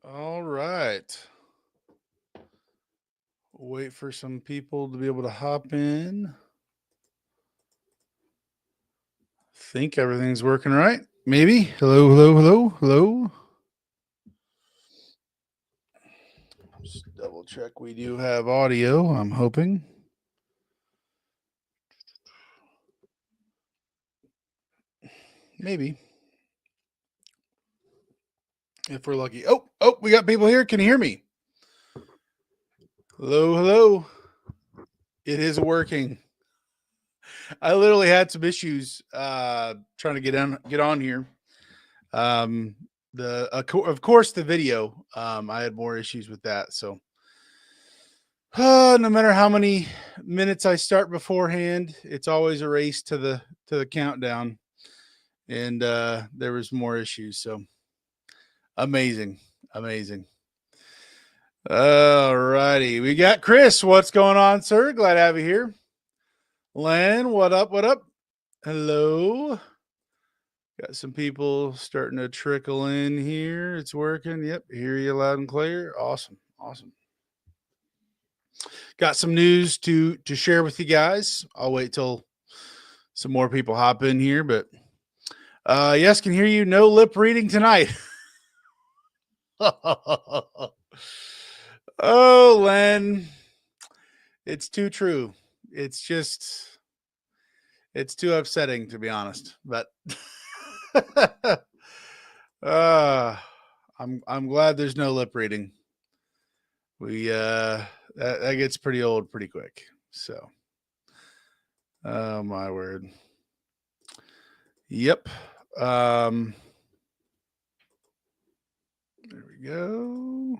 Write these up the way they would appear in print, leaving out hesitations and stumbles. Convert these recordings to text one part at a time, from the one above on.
All right. Wait for some people to be able to hop in. Think everything's working right. Maybe. Hello, hello, hello, hello. Just double check we do have audio, I'm hoping. Maybe. If we're lucky. Oh, we got people here. Can you hear me? Hello, hello. It is working. I literally had some issues trying to get on here. Um of course the video I had more issues with that. So no matter how many minutes I start beforehand, it's always a race to the countdown, and there was more issues. So amazing, amazing. All righty, we got Chris. What's going on, sir? Glad to have you here. Len, what up? What up? Hello. Got some people starting to trickle in here. It's working. Yep, hear you loud and clear. Awesome, awesome. Got some news to share with you guys. I'll wait till some more people hop in here, but yes, can hear you. No lip reading tonight. Oh, Len, it's too true. It's just it's too upsetting to be honest. But uh, I'm glad there's no lip reading. We that gets pretty old pretty quick. So, oh my word. Yep. Um, there we go.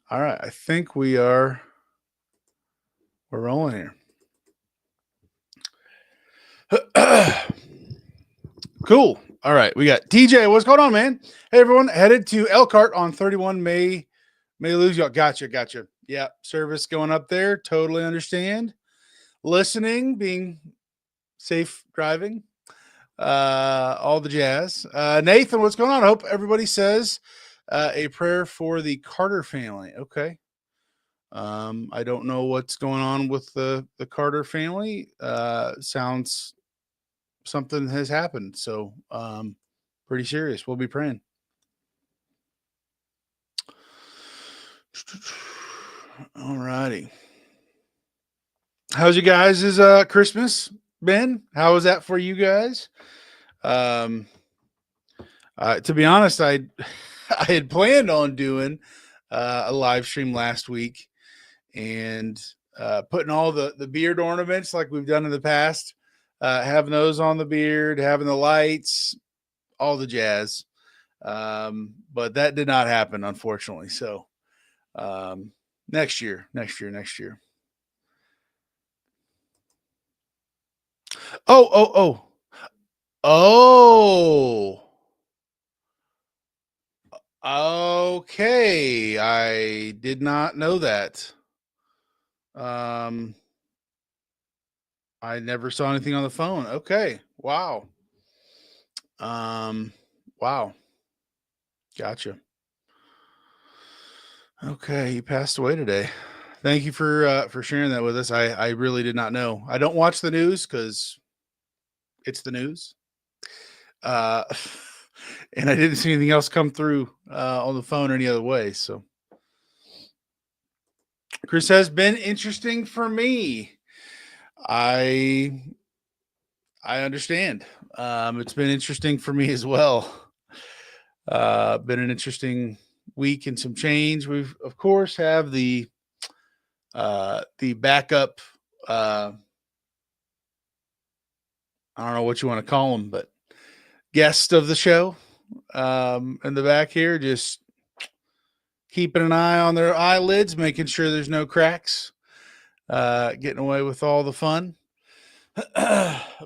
All right, I think we're rolling here. Cool. All right, we got TJ. What's going on, man? Hey, everyone. Headed to Elkhart on 31 May lose y'all. Gotcha. Yeah, service going up there. Totally understand. Listening, being safe driving, all the jazz. Nathan, what's going on? I hope everybody says a prayer for the Carter family. Okay. I don't know what's going on with the Carter family. Sounds something has happened. So pretty serious. We'll be praying. All righty. How's you guys' Christmas been? How was that for you guys? Um, to be honest, I I had planned on doing a live stream last week and putting all the beard ornaments like we've done in the past, having those on the beard, having the lights, all the jazz. But that did not happen, unfortunately. So next year. Oh. Oh. Okay. I did not know that. Um, I never saw anything on the phone. Okay. Wow. Um, wow. Gotcha. Okay, he passed away today. Thank you for sharing that with us. I really did not know. I don't watch the news because it's the news. Uh, and I didn't see anything else come through on the phone or any other way. So, Chris, has been interesting for me. I I understand. It's been interesting for me as well. Been an interesting week and some change. We've of course have the backup. Uh, I don't know what you want to call them, but guest of the show in the back here, just keeping an eye on their eyelids, making sure there's no cracks, getting away with all the fun.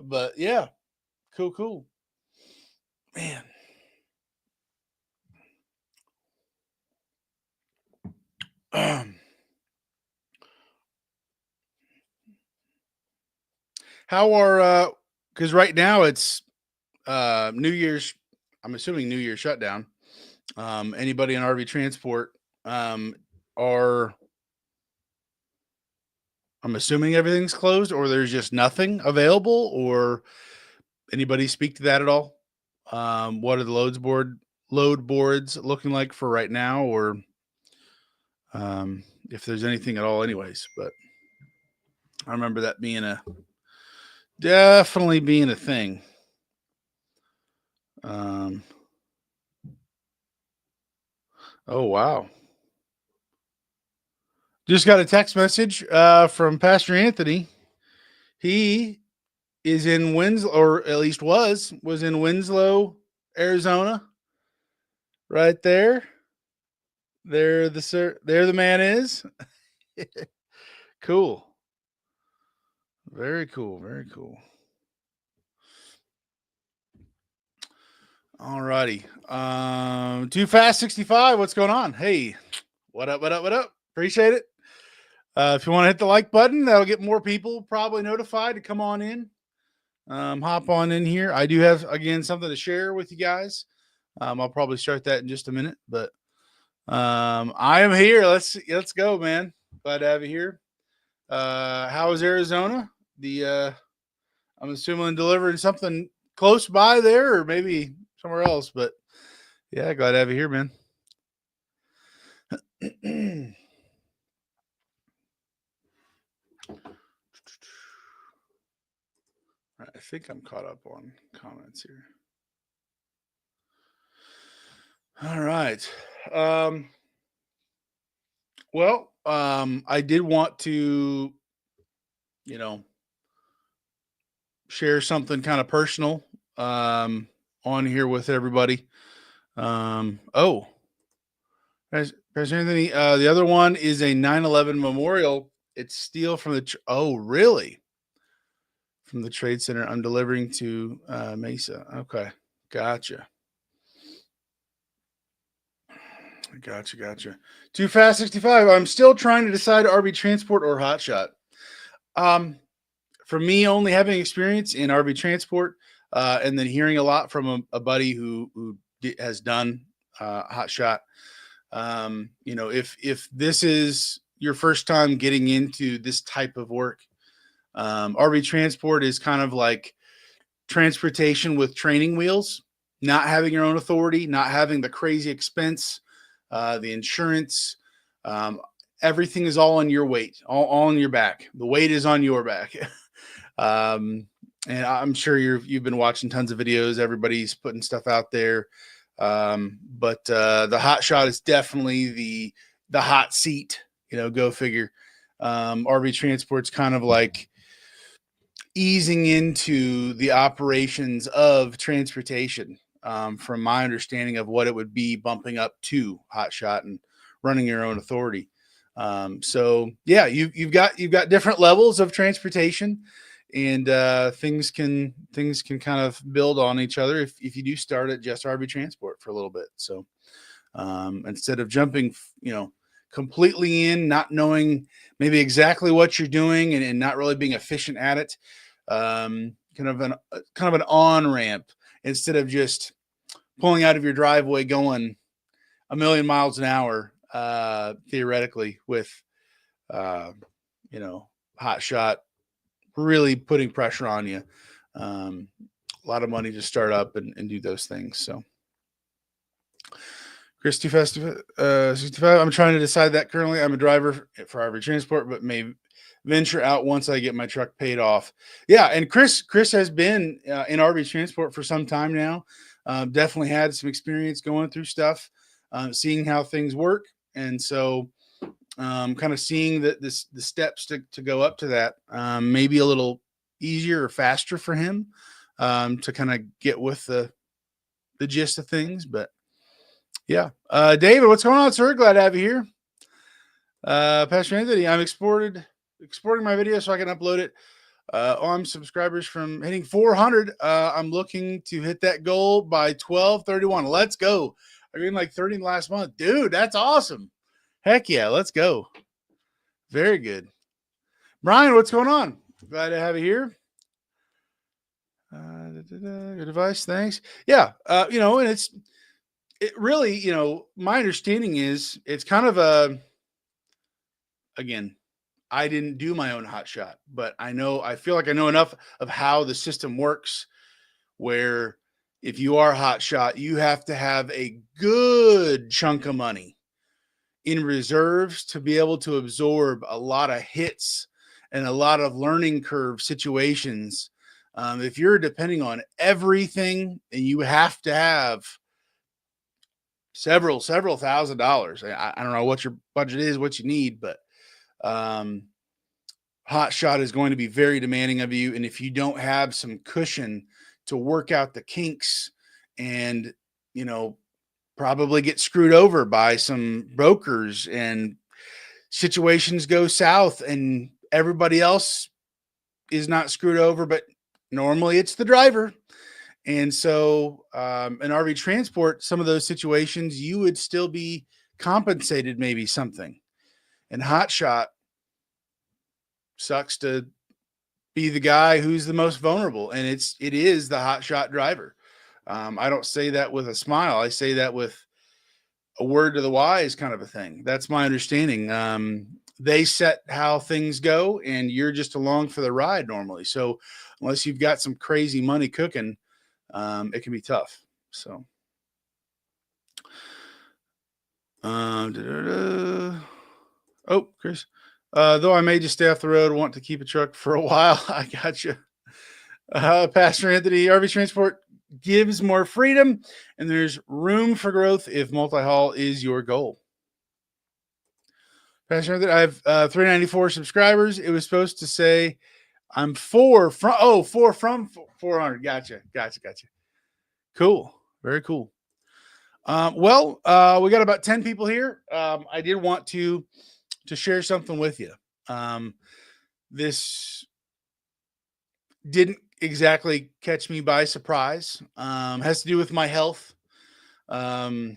But yeah, cool, man. How are because right now it's New Year's. I'm assuming New Year's shutdown. Anybody in RV transport, are, I'm assuming everything's closed or there's just nothing available, or anybody speak to that at all? What are the load boards looking like for right now, or if there's anything at all anyways? But I remember that definitely being a thing. Oh wow. Just got a text message from Pastor Anthony. He is in Winslow, or at least was in Winslow, Arizona. Right there. There the man is. Cool. Very cool. Very cool. All righty. Too Fast 65. What's going on? Hey, what up? What up? What up? Appreciate it. If you want to hit the like button, that'll get more people probably notified to come on in. Hop on in here. I do have, again, something to share with you guys. I'll probably start that in just a minute, but I am here. Let's go, man. Glad to have you here. How is Arizona? I'm assuming delivering something close by there, or maybe somewhere else, but yeah, glad to have you here, man. I think I'm caught up on comments here. All right. Well, I did want to, share something kind of personal on here with everybody. Pastor Anthony, the other one is a 9/11 memorial. It's steel from oh, really? From the Trade Center. I'm delivering to Mesa. Okay. Gotcha. Too Fast 65. I'm still trying to decide RV transport or hotshot. For me, only having experience in RV transport, and then hearing a lot from a buddy who has done hotshot. If this is your first time getting into this type of work, RV transport is kind of like transportation with training wheels, not having your own authority, not having the crazy expense, the insurance, everything is all on your weight, all on your back. The weight is on your back. And I'm sure you've been watching tons of videos. Everybody's putting stuff out there. But the hot shot is definitely the hot seat, go figure. RV transport's kind of like easing into the operations of transportation, from my understanding of what it would be bumping up to hot shot and running your own authority. So yeah, you've got different levels of transportation, and things can kind of build on each other if you do start at just RV transport for a little bit. So instead of jumping, completely in, not knowing maybe exactly what you're doing and not really being efficient at it, kind of an on ramp instead of just pulling out of your driveway going a million miles an hour, theoretically, with hot shot really putting pressure on you. A lot of money to start up and do those things. So Chris, Too Fast 65. I'm trying to decide that currently. I'm a driver for RV transport, but may venture out once I get my truck paid off. Yeah, and Chris has been in RV transport for some time now. Definitely had some experience going through stuff, seeing how things work, and so kind of seeing the steps to go up to that. Maybe a little easier or faster for him to kind of get with the gist of things, but. Yeah. David, what's going on, sir? Glad to have you here. Pastor Anthony, I'm exporting my video so I can upload it on subscribers from hitting 400. I'm looking to hit that goal by 12/31. Let's go. I mean, like 30 last month. Dude, that's awesome. Heck yeah, let's go. Very good. Brian, what's going on? Glad to have you here. Good advice. Thanks. Yeah. And it really, my understanding is it's kind of again, I didn't do my own hot shot, but I feel like I know enough of how the system works where if you are hot shot, you have to have a good chunk of money in reserves to be able to absorb a lot of hits and a lot of learning curve situations. If you're depending on everything and you have to have several $1,000s, I don't know what your budget is, what you need, but um, hot shot is going to be very demanding of you. And if you don't have some cushion to work out the kinks and, you know, probably get screwed over by some brokers and situations go south and everybody else is not screwed over, but normally it's the driver. And so in RV transport, some of those situations, you would still be compensated maybe something. And hot shot sucks to be the guy who's the most vulnerable. And it is the hot shot driver. I don't say that with a smile. I say that with a word to the wise kind of a thing. That's my understanding. They set how things go and you're just along for the ride normally. So unless you've got some crazy money cooking, it can be tough. So, oh, Chris, though I may just stay off the road, want to keep a truck for a while. I got you. Pastor Anthony, RV transport gives more freedom and there's room for growth if multi-haul is your goal. Pastor Anthony, I have 394 subscribers. It was supposed to say I'm four from 400. Gotcha. Cool. Very cool. We got about 10 people here. I did want to share something with you. This didn't exactly catch me by surprise. Has to do with my health. Over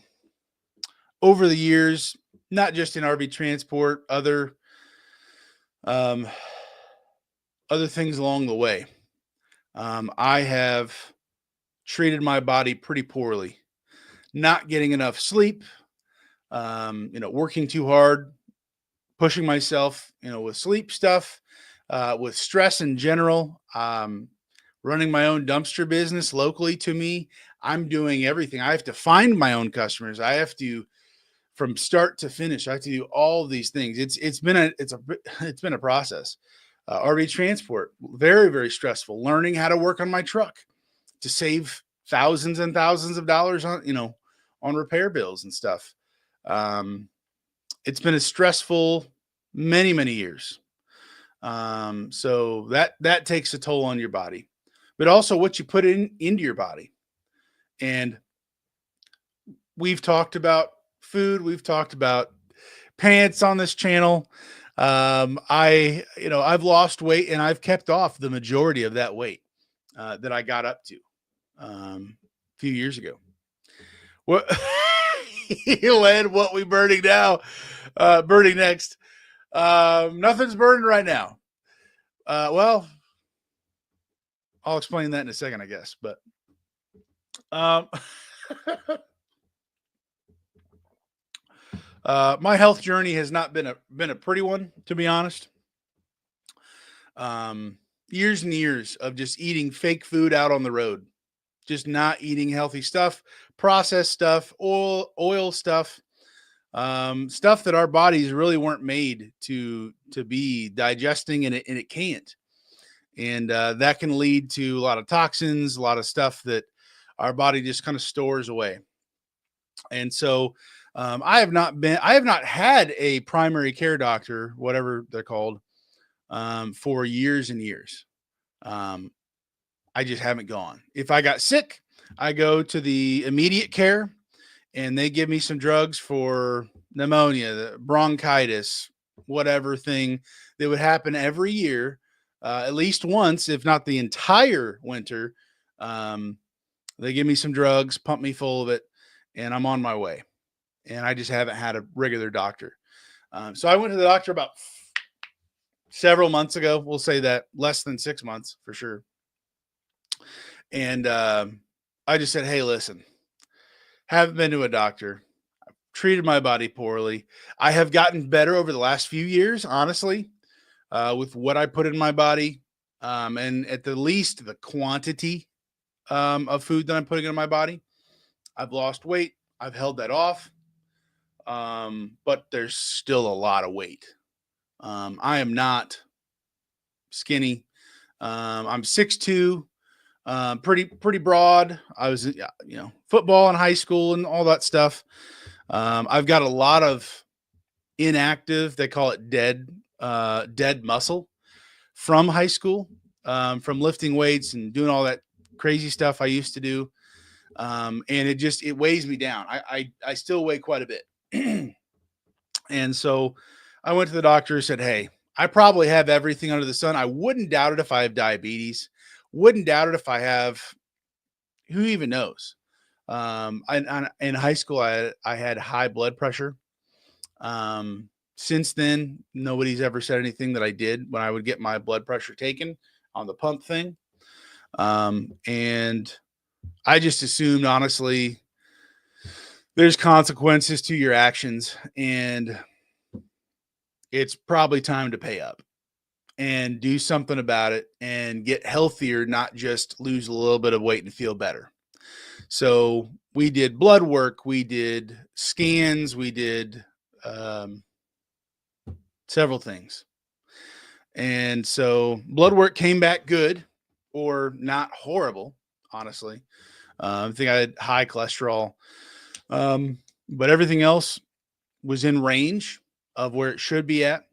the years, not just in RV transport, other things along the way. I have treated my body pretty poorly, not getting enough sleep, working too hard, pushing myself, with sleep stuff, with stress in general, running my own dumpster business locally to me. I'm doing everything. I have to find my own customers. I have to, from start to finish, I have to do all these things. It's been a process. RV transport, very, very stressful. Learning how to work on my truck to save thousands and thousands of dollars on repair bills and stuff. It's been a stressful many, many years. So that takes a toll on your body, but also what you put into your body. And we've talked about food. We've talked about pants on this channel. I've lost weight and I've kept off the majority of that weight that I got up to a few years ago. What led what we burning now, burning next. Nothing's burning right now. Well, I'll explain that in a second, I guess. But my health journey has not been a pretty one, to be honest. Years and years of just eating fake food out on the road, just not eating healthy stuff, processed stuff, oil stuff, stuff that our bodies really weren't made to be digesting, and it can't. And that can lead to a lot of toxins, a lot of stuff that our body just kind of stores away. And so I have not had a primary care doctor, whatever they're called, for years and years. I just haven't gone. If I got sick, I go to the immediate care and they give me some drugs for pneumonia, the bronchitis, whatever thing that would happen every year, at least once, if not the entire winter. They give me some drugs, pump me full of it, and I'm on my way. And I just haven't had a regular doctor. So I went to the doctor about several months ago. We'll say that less than 6 months for sure. And I just said, hey, listen, Haven't been to a doctor. Treated my body poorly. I have gotten better over the last few years, honestly, with what I put in my body, and at the least the quantity of food that I'm putting in my body. I've lost weight. I've held that off, but there's still a lot of weight. I am not skinny. I'm 6'2", pretty broad. I was, football in high school and all that stuff. I've got a lot of inactive, they call it dead muscle from high school, from lifting weights and doing all that crazy stuff I used to do. And it weighs me down. I still weigh quite a bit. And so I went to the doctor and said, hey, I probably have everything under the sun. I wouldn't doubt it if I have diabetes. Wouldn't doubt it if I have, who even knows? In high school, I had high blood pressure. Since then, nobody's ever said anything that I did when I would get my blood pressure taken on the pump thing. And I just assumed, honestly, there's consequences to your actions, and it's probably time to pay up and do something about it and get healthier, not just lose a little bit of weight and feel better. So we did blood work, we did scans, we did several things. And so blood work came back good, or not horrible, honestly. I think I had high cholesterol, but everything else was in range of where it should be at.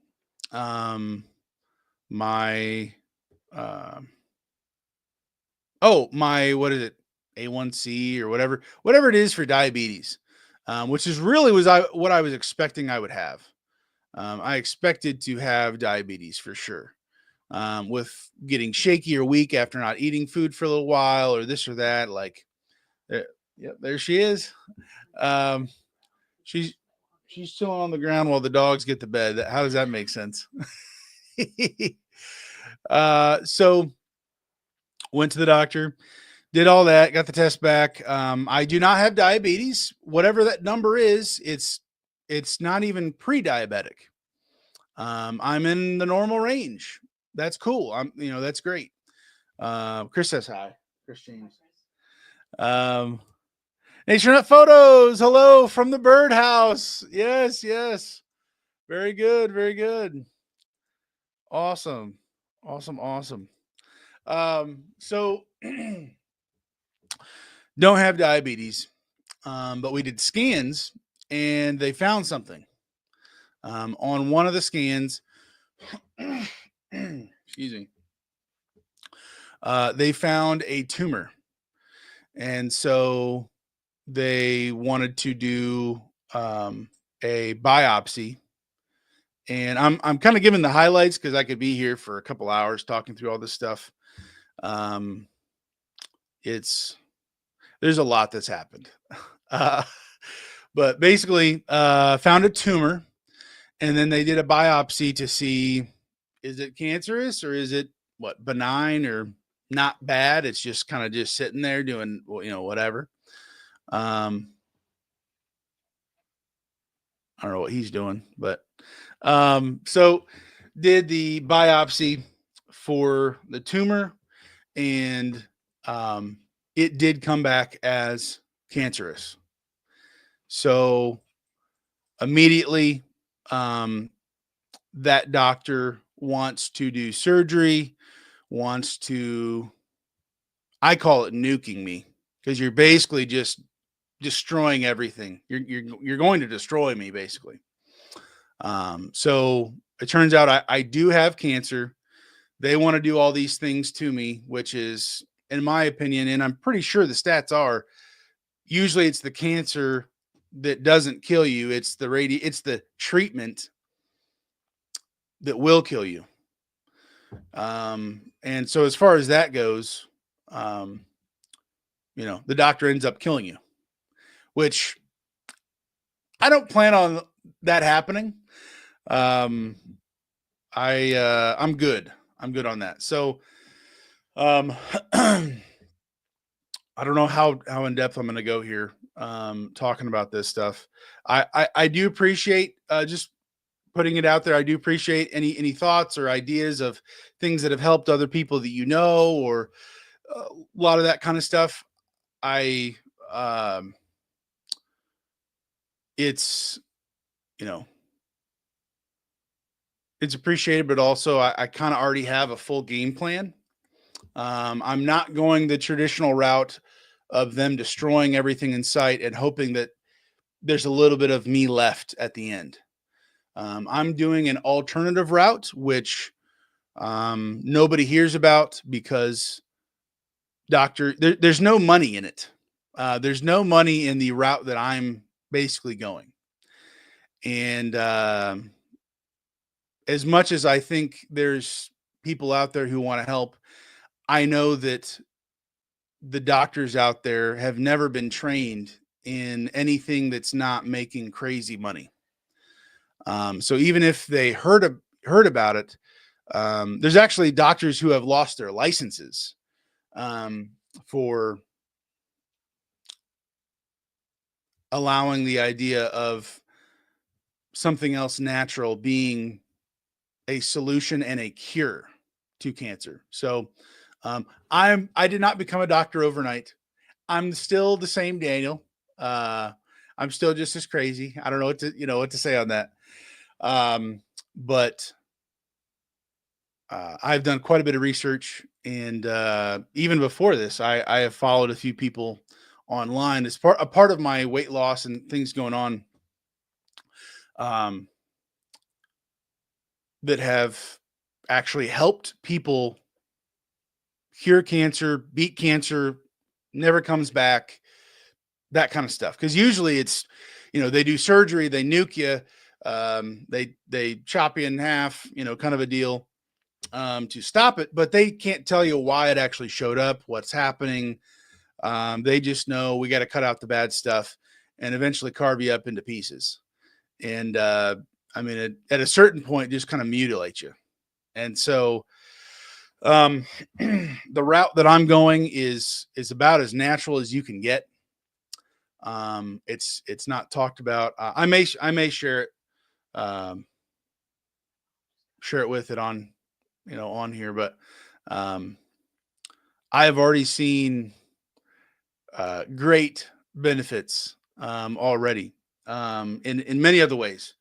My what is it? A1C or whatever it is for diabetes, which is really what I was expecting I would have. I expected to have diabetes for sure, with getting shaky or weak after not eating food for a little while or this or that. Like, there she is. She's chilling on the ground while the dogs get to bed. How does that make sense? So went to the doctor, did all that, got the test back. I do not have diabetes. Whatever that number is, it's not even pre-diabetic. I'm in the normal range. That's cool. That's great. Chris says hi. Chris James. Nature Nut Photos. Hello from the birdhouse. Yes. Very good. Very good. Awesome. So don't have diabetes, but we did scans and they found something. On one of the scans, excuse me, they found a tumor. And so they wanted to do a biopsy. And I'm kind of giving the highlights because I could be here for a couple hours talking through all this stuff. There's a lot that's happened. But basically found a tumor, and then they did a biopsy to see, is it cancerous or is it benign or not bad? It's just kind of just sitting there doing, whatever. I don't know what he's doing, but so did the biopsy for the tumor, and it did come back as cancerous. So immediately, that doctor wants to do surgery, I call it nuking me, because you're basically just destroying everything. You're going to destroy me, basically. So it turns out I do have cancer. They want to do all these things to me, which is, in my opinion, and I'm pretty sure the stats are, usually it's the cancer that doesn't kill you. It's the treatment that will kill you. And so as far as that goes, the doctor ends up killing you, which I don't plan on that happening. I'm good. I'm good on that. So, I don't know how in depth I'm going to go here, talking about this stuff. I do appreciate, just putting it out there. I do appreciate any thoughts or ideas of things that have helped other people that you know, or a lot of that kind of stuff. I um, it's you know it's appreciated, but also I kind of already have a full game plan. I'm not going the traditional route of them destroying everything in sight and hoping that there's a little bit of me left at the end. I'm doing an alternative route, which nobody hears about because there's no money in it. There's no money in the route that I'm basically going. And as much as I think there's people out there who want to help, I know that the doctors out there have never been trained in anything that's not making crazy money. So even if they heard about it, there's actually doctors who have lost their licenses um, for allowing the idea of something else natural being a solution and a cure to cancer. So I did not become a doctor overnight. I'm still the same Daniel. Uh, I'm still just as crazy. I don't know what to say on that. But I've done quite a bit of research, and even before this, I have followed a few people online as a part of my weight loss and things going on, um, that have actually helped people cure cancer, beat cancer, never comes back, that kind of stuff. Because usually it's, they do surgery, they nuke you, they chop you in half, kind of a deal, to stop it, but they can't tell you why it actually showed up, what's happening. They just know we got to cut out the bad stuff and eventually carve you up into pieces. And I mean, at a certain point, just kind of mutilate you. And so the route that I'm going is about as natural as you can get. It's not talked about. I may um, share it with it on on here, but um, I have already seen great benefits already in many other ways.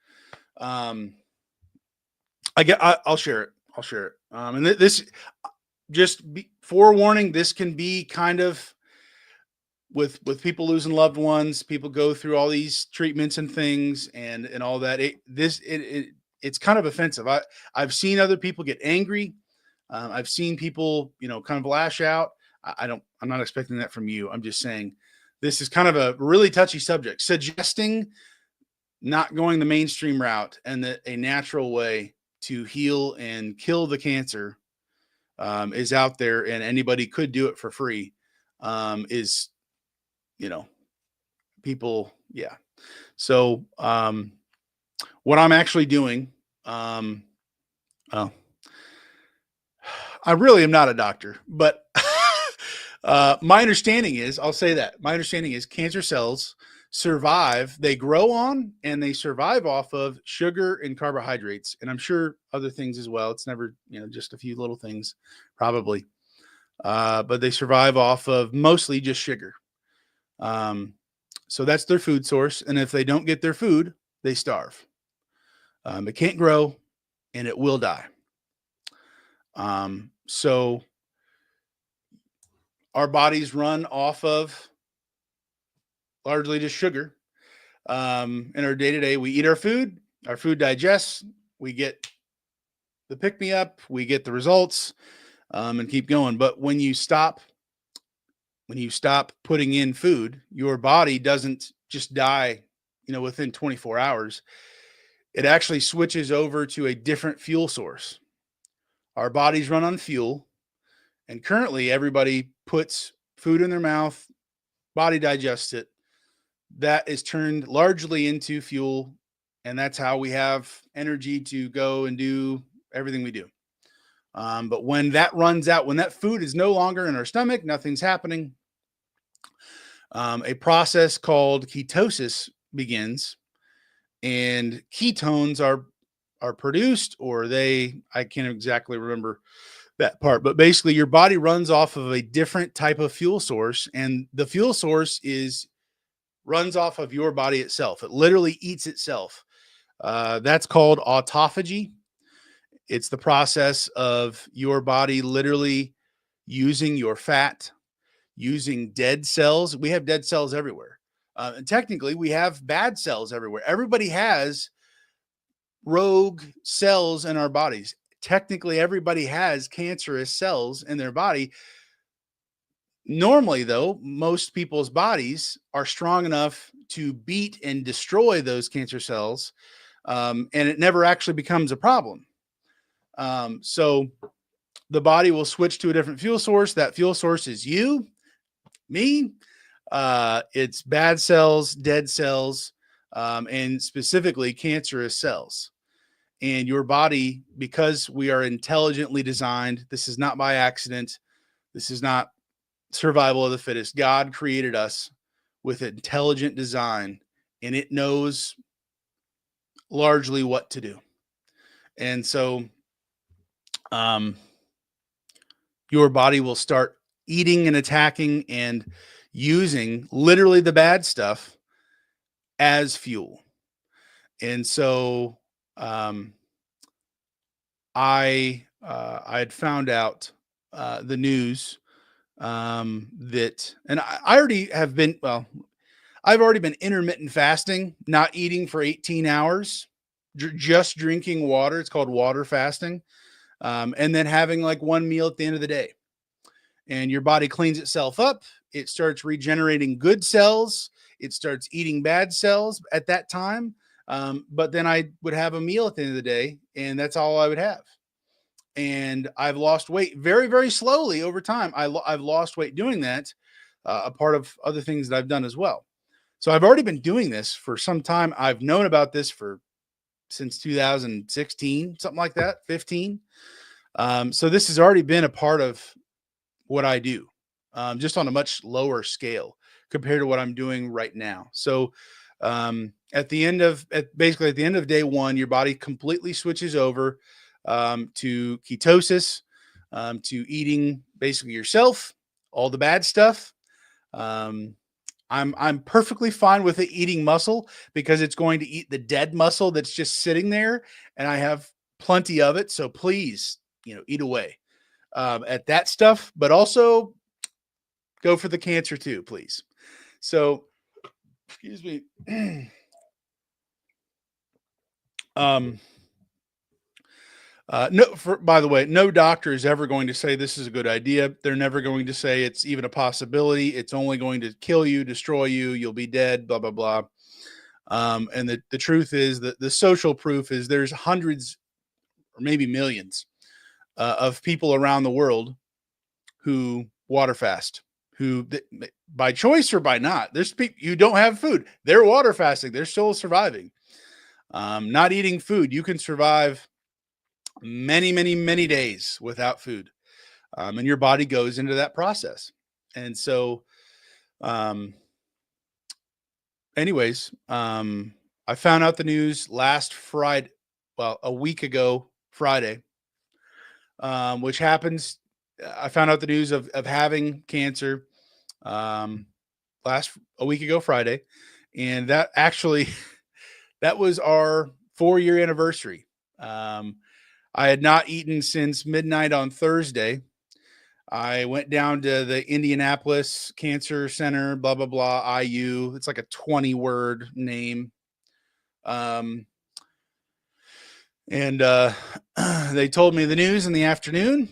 Um, I'll share it. I'll share it. And this just forewarning. This can be kind of with people losing loved ones. People go through all these treatments and things and all that. It's kind of offensive. I've seen other people get angry. I've seen people kind of lash out. I'm not expecting that from you. I'm just saying this is kind of a really touchy subject. Suggesting not going the mainstream route and that a natural way to heal and kill the cancer is out there, and anybody could do it for free. Is people, yeah. So what I'm actually doing, oh, I really am not a doctor, but my understanding is, I'll say that my understanding is cancer cells survive, they grow on and they survive off of sugar and carbohydrates. And I'm sure other things as well. It's never, just a few little things probably. But they survive off of mostly just sugar. So that's their food source. And if they don't get their food, they starve. It can't grow and it will die. So our bodies run off of largely just sugar. In our day to day, we eat our food digests, we get the pick me up, we get the results, and keep going. But when you stop putting in food, your body doesn't just die, within 24 hours. It actually switches over to a different fuel source. Our bodies run on fuel, and currently everybody puts food in their mouth, body digests it. That is turned largely into fuel, and that's how we have energy to go and do everything we do. But when that runs out, when that food is no longer in our stomach, nothing's happening, A process called ketosis begins, and ketones are produced, or I can't exactly remember that part, but basically your body runs off of a different type of fuel source, and the fuel source is runs off of your body itself. It literally eats itself. That's called autophagy. It's the process of your body literally using your fat, using dead cells. We have dead cells everywhere. And technically, we have bad cells everywhere. Everybody has rogue cells in our bodies. Technically, everybody has cancerous cells in their body. Normally, though, most people's bodies are strong enough to beat and destroy those cancer cells, and it never actually becomes a problem. So the body will switch to a different fuel source. That fuel source is you, me. It's bad cells, dead cells, and specifically cancerous cells. And your body, because we are intelligently designed, this is not by accident. This is not survival of the fittest. God created us with intelligent design, and it knows largely what to do. And so, your body will start eating and attacking and using literally the bad stuff as fuel. And so, I had found out the news that, and I already have been, well, I've already been intermittent fasting, not eating for 18 hours, just drinking water. It's called water fasting. And then having like one meal at the end of the day. And your body cleans itself up. It starts regenerating good cells. It starts eating bad cells at that time. But then I would have a meal at the end of the day, and that's all I would have. And I've lost weight very, very slowly over time. I've lost weight doing that, a part of other things that I've done as well. So I've already been doing this for some time. I've known about this for since 2016, something like that, 15. So this has already been a part of what I do, just on a much lower scale compared to what I'm doing right now. So basically at the end of day one, your body completely switches over to ketosis, to eating basically yourself, all the bad stuff. I'm perfectly fine with it eating muscle because it's going to eat the dead muscle that's just sitting there, and I have plenty of it. So please, eat away at that stuff, but also go for the cancer too, please. So, excuse me. By the way, no doctor is ever going to say this is a good idea. They're never going to say it's even a possibility. It's only going to kill you, destroy you. You'll be dead, blah, blah, blah. And the truth is that the social proof is there's hundreds or maybe millions of people around the world who water fast, who by choice or by not, there's people you don't have food. They're water fasting. They're still surviving. Not eating food. You can survive many, many, many days without food. And your body goes into that process. And so, anyways, I found out the news last Friday, well, a week ago, Friday, which happens. I found out the news of having cancer a week ago Friday, and that actually that was our 4-year anniversary. I had not eaten since midnight on Thursday. I went down to the Indianapolis Cancer Center, blah, blah, blah, IU. It's like a 20-word name. And they told me the news in the afternoon.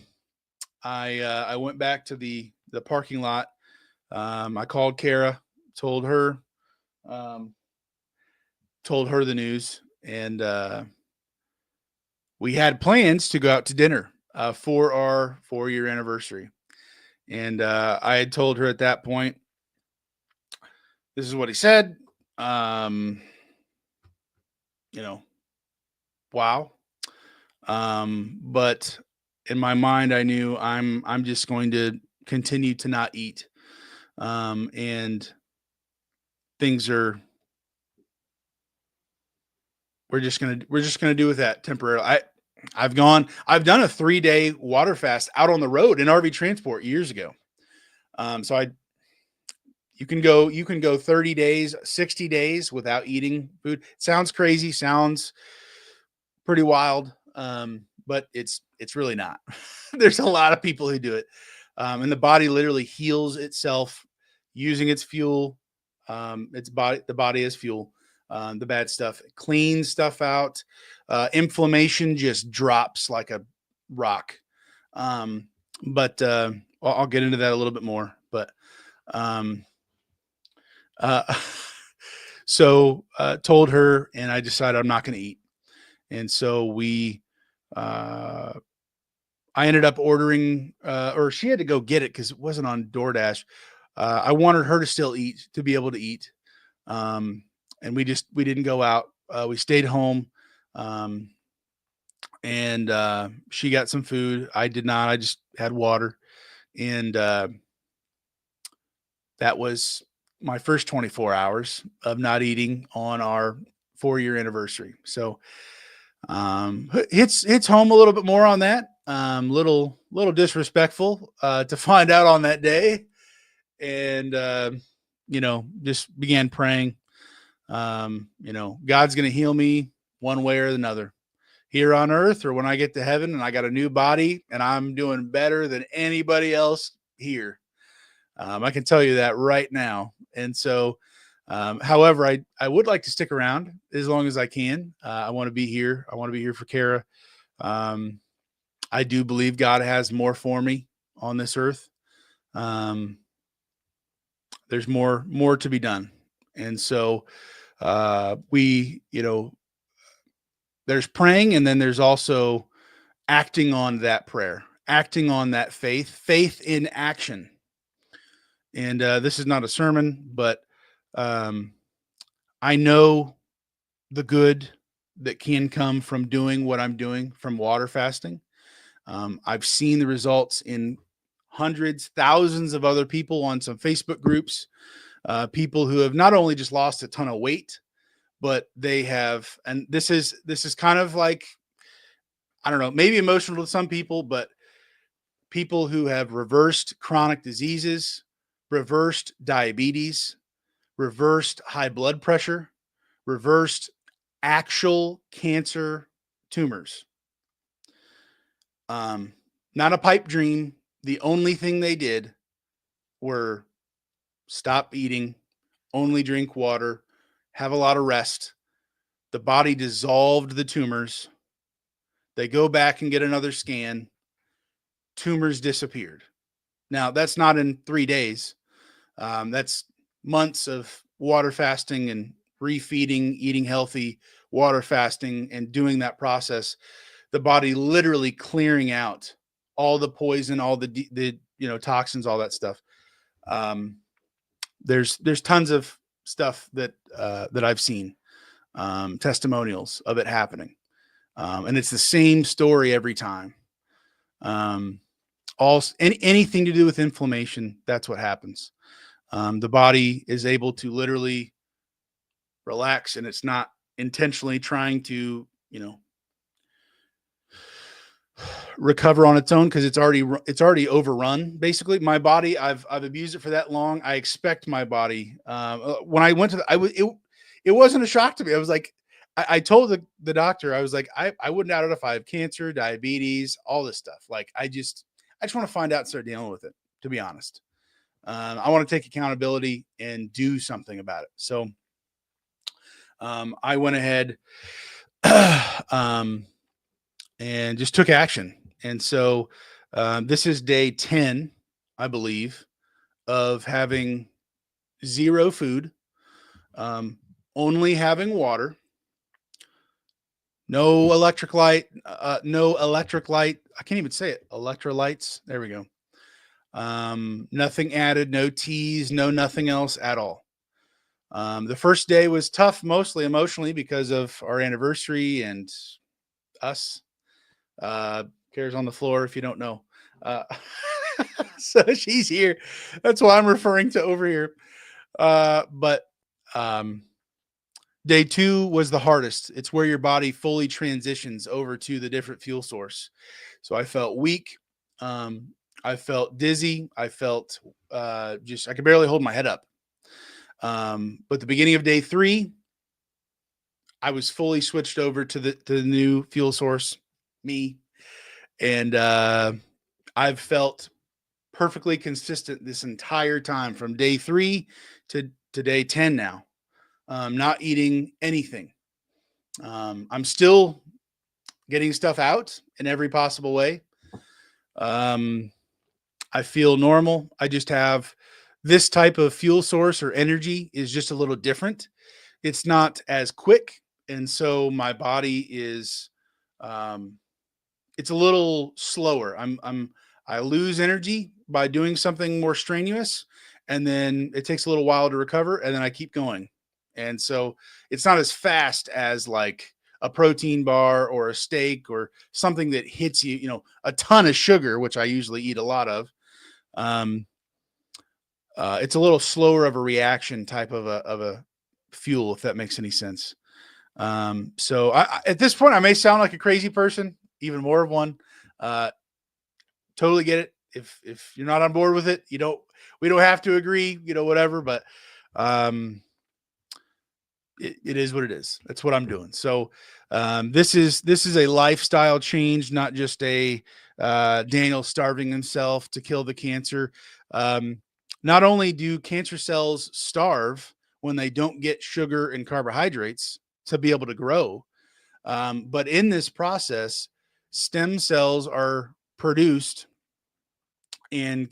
I went back to the parking lot. I called Kara, told her the news, and we had plans to go out to dinner for our 4-year anniversary. And I had told her at that point, this is what he said. Wow. But in my mind, I knew I'm just going to continue to not eat. And things are, we're just gonna do with that temporarily. I've done a 3-day water fast out on the road in RV transport years ago. So you can go 30 days, 60 days without eating food. Sounds crazy, sounds pretty wild. But it's really not. There's a lot of people who do it. And the body literally heals itself using its fuel. The body is fuel. The bad stuff, cleans stuff out. Inflammation just drops like a rock. But I'll get into that a little bit more. But um, uh, told her, and I decided I'm not going to eat. And so uh, I ended up ordering, or she had to go get it because it wasn't on DoorDash. I wanted her to still eat, to be able to eat. Um, and we didn't go out. We stayed home. Um, and she got some food. I did not. I just had water. And that was my first 24 hours of not eating on our 4-year anniversary. So hits home a little bit more on that. Little disrespectful to find out on that day. And just began praying. God's going to heal me one way or another, here on earth, or when I get to heaven and I got a new body and I'm doing better than anybody else here. I can tell you that right now. And so, however, I would like to stick around as long as I can. I want to be here. I want to be here for Kara. I do believe God has more for me on this earth. There's more to be done. And so, there's praying, and then there's also acting on that prayer, acting on that faith in action. And this is not a sermon, but I know the good that can come from doing what I'm doing from water fasting. I've seen the results in hundreds, thousands of other people on some Facebook groups, people who have not only just lost a ton of weight, but they have, and this is kind of like, I don't know, maybe emotional to some people, but people who have reversed chronic diseases, reversed diabetes, reversed high blood pressure, reversed actual cancer tumors. Not a pipe dream. The only thing they did were stop eating, only drink water, have a lot of rest. The body dissolved the tumors. They go back and get another scan. Tumors disappeared. Now, that's not in 3 days. That's months of water fasting and refeeding, eating healthy, water fasting, and doing that process. The body literally clearing out all the poison, all the toxins, all that stuff. There's tons of stuff that I've seen, testimonials of it happening, and it's the same story every time. Anything to do with inflammation, that's what happens. The body is able to literally relax, and it's not intentionally trying to, recover on its own, because it's already overrun. Basically, my body, I've abused it for that long. I expect my body. When I went to it wasn't a shock to me. I was like, I told the doctor, I was like, I wouldn't doubt it if I have cancer, diabetes, all this stuff. Like, I just want to find out and start dealing with it, to be honest. I want to take accountability and do something about it. So I went ahead and just took action. And so this is day 10, I believe, of having zero food, only having water, no electric light. I can't even say it. Electrolytes. There we go. Nothing added, no teas, no nothing else at all. The first day was tough, mostly emotionally, because of our anniversary and us. Cares on the floor, if you don't know. So she's here. That's why I'm referring to over here. But um, day 2 was the hardest. It's where your body fully transitions over to the different fuel source. So I felt weak. Um, I felt dizzy. I felt just, I could barely hold my head up. But the beginning of day 3, I was fully switched over to the new fuel source, me. And I've felt perfectly consistent this entire time from day 3 to day 10 now. Not eating anything. I'm still getting stuff out in every possible way. Um, I feel normal. I just have this type of fuel source or energy is just a little different. It's not as quick. And so my body is, um, it's a little slower. I lose energy by doing something more strenuous, and then it takes a little while to recover, and then I keep going. And so it's not as fast as like a protein bar or a steak or something that hits you, a ton of sugar, which I usually eat a lot of. Um, it's a little slower of a reaction type of a fuel, if that makes any sense. So at this point, I may sound like a crazy person, even more of one. Uh, totally get it. If you're not on board with it, we don't have to agree, whatever. But um, it is what it is. That's what I'm doing. So this is a lifestyle change, not just a Daniel starving himself to kill the cancer. Not only do cancer cells starve when they don't get sugar and carbohydrates to be able to grow, but in this process, stem cells are produced, and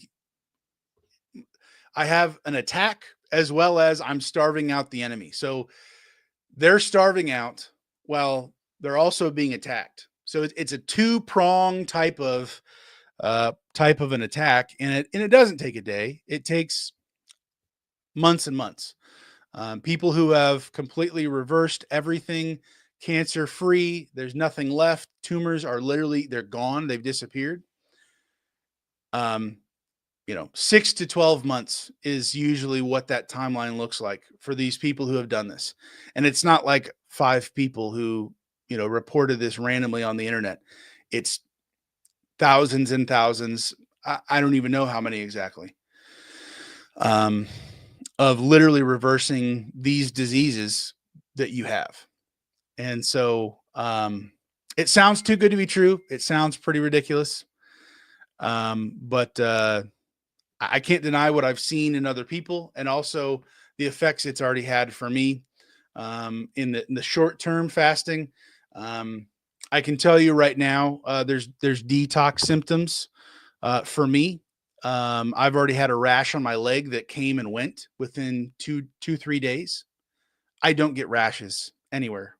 I have an attack as well as I'm starving out the enemy. So they're starving out while they're also being attacked. So it's a two-prong type of an attack, and it doesn't take a day. It takes months and months. People who have completely reversed everything, cancer free, there's nothing left. Tumors are literally, they're gone. They've disappeared. 6 to 12 months is usually what that timeline looks like for these people who have done this. And it's not like 5 people who, reported this randomly on the internet. It's thousands and thousands. I don't even know how many exactly. Of literally reversing these diseases that you have. And so it sounds too good to be true. It sounds pretty ridiculous. But I can't deny what I've seen in other people, and also the effects it's already had for me in the short term fasting. I can tell you right now, there's detox symptoms for me. I've already had a rash on my leg that came and went within 3 days. I don't get rashes anywhere.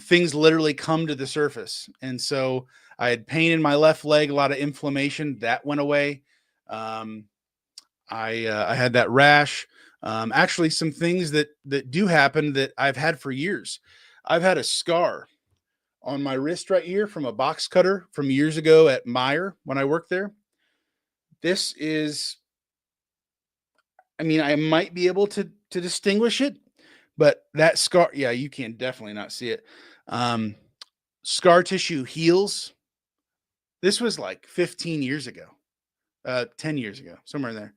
Things literally come to the surface. And so I had pain in my left leg, a lot of inflammation that went away. Um, I had that rash. Actually, some things that do happen that I've had for years. I've had a scar on my wrist right here from a box cutter from years ago at Meyer when I worked there. This is, I mean, I might be able to distinguish it, but that scar, yeah, you can definitely not see it. Scar tissue heals. This was like 15 years ago, 10 years ago, somewhere in there.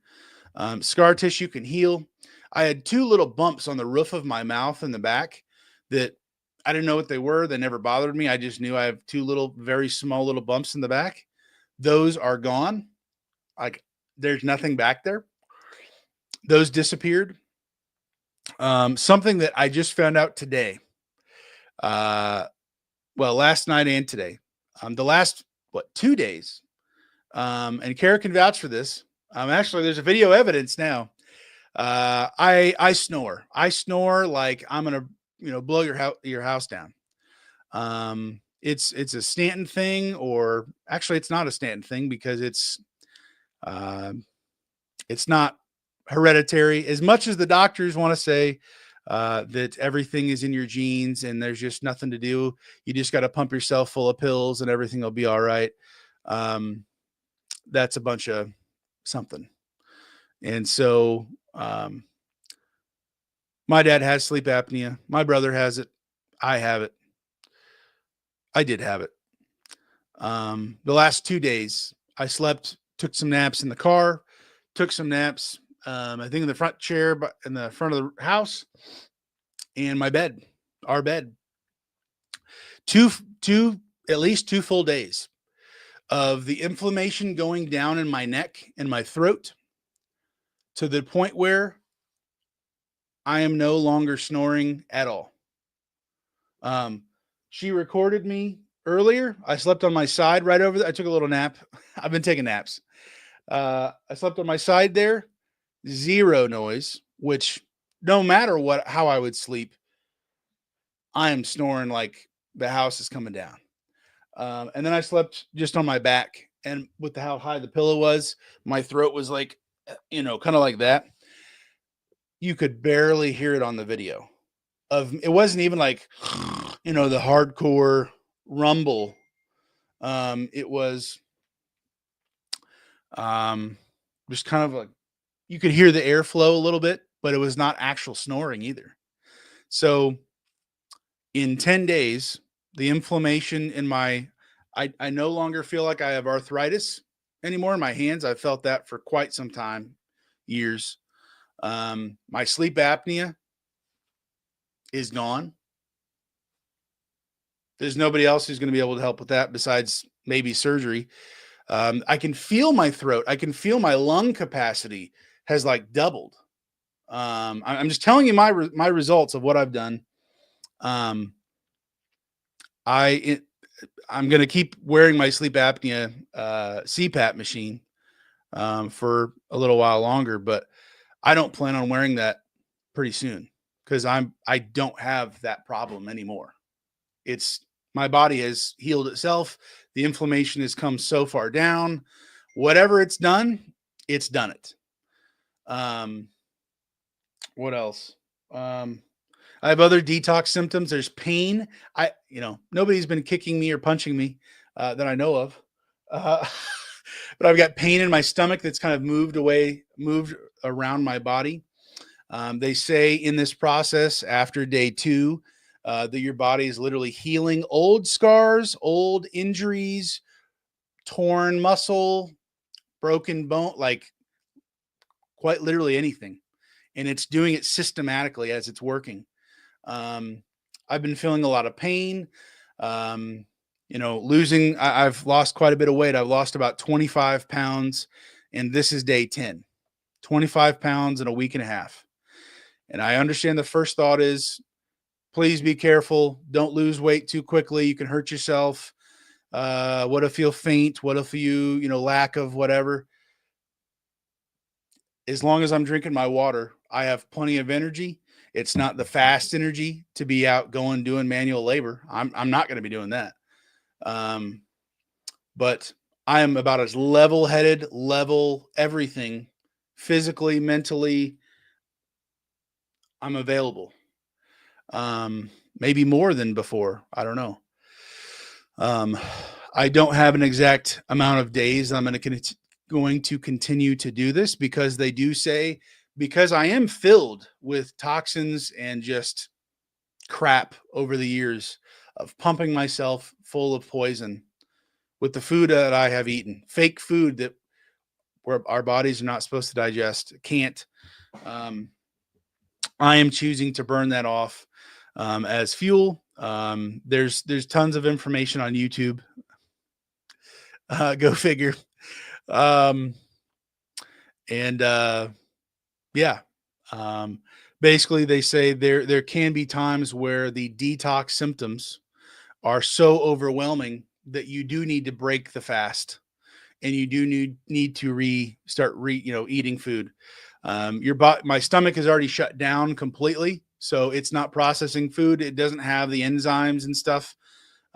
Scar tissue can heal. I had 2 little bumps on the roof of my mouth in the back that I didn't know what they were. They never bothered me. I just knew I have 2 little, very small little bumps in the back. Those are gone. Like there's nothing back there. Those disappeared. Something that I just found out today. Last night and today. The last 2 days. And Kara can vouch for this. Actually, there's a video evidence now. I snore. I snore like I'm gonna, blow your house down. It's a Stanton thing, or actually, it's not a Stanton thing because it's not hereditary. As much as the doctors want to say that everything is in your genes and there's just nothing to do, you just got to pump yourself full of pills and everything will be all right. that's a bunch of something. And so, my dad has sleep apnea. My brother has it. I have it. I did have it. The last 2 days, I slept, took some naps in the car, took some naps, I think in the front chair, but in the front of the house, and my bed, our bed. Two, at least 2 full days of the inflammation going down in my neck and my throat to the point where I am no longer snoring at all. Um, she recorded me earlier. I slept on my side right over there. I took a little nap. I've been taking naps. I slept on my side there, zero noise, which no matter what, how I would sleep, I am snoring like the house is coming down. And then I slept just on my back, and with how high the pillow was, my throat was like, kind of like that. You could barely hear it on the video. It wasn't even like, the hardcore rumble. It was just kind of like you could hear the airflow a little bit, but it was not actual snoring either. So in 10 days, the inflammation in I no longer feel like I have arthritis anymore in my hands. I've felt that for quite some time, years. My sleep apnea is gone. There's nobody else who's going to be able to help with that besides maybe surgery. I can feel my throat. I can feel my lung capacity has like doubled. I'm just telling you my results of what I've done. I'm going to keep wearing my sleep apnea CPAP machine for a little while longer, but I don't plan on wearing that pretty soon because I don't have that problem anymore. It's my body has healed itself. The inflammation has come so far down. Whatever it's done it. What else? I have other detox symptoms. There's pain. Nobody's been kicking me or punching me that I know of. But I've got pain in my stomach that's kind of moved around my body. They say in this process after day 2, that your body is literally healing old scars, old injuries, torn muscle, broken bone, like quite literally anything. And it's doing it systematically as it's working. I've been feeling a lot of pain. I've lost quite a bit of weight. I've lost about 25 pounds, and this is day 10. 25 pounds in a week and a half. And I understand the first thought is, please be careful. Don't lose weight too quickly. You can hurt yourself. What if you'll faint? What if you lack of whatever? As long as I'm drinking my water, I have plenty of energy. It's not the fast energy to be out going doing manual labor. I'm not going to be doing that. But I am about as level-headed, everything, physically, mentally. I'm available. Maybe more than before. I don't know. I don't have an exact amount of days I'm going to continue to do this, because they do say, because I am filled with toxins and just crap over the years of pumping myself full of poison with the food that I have eaten, fake food that where our bodies are not supposed to digest, can't. I am choosing to burn that off as fuel. There's tons of information on YouTube. Go figure. Basically they say there can be times where the detox symptoms are so overwhelming that you do need to break the fast, and you do need to start eating food. My stomach is already shut down completely, so it's not processing food. It doesn't have the enzymes and stuff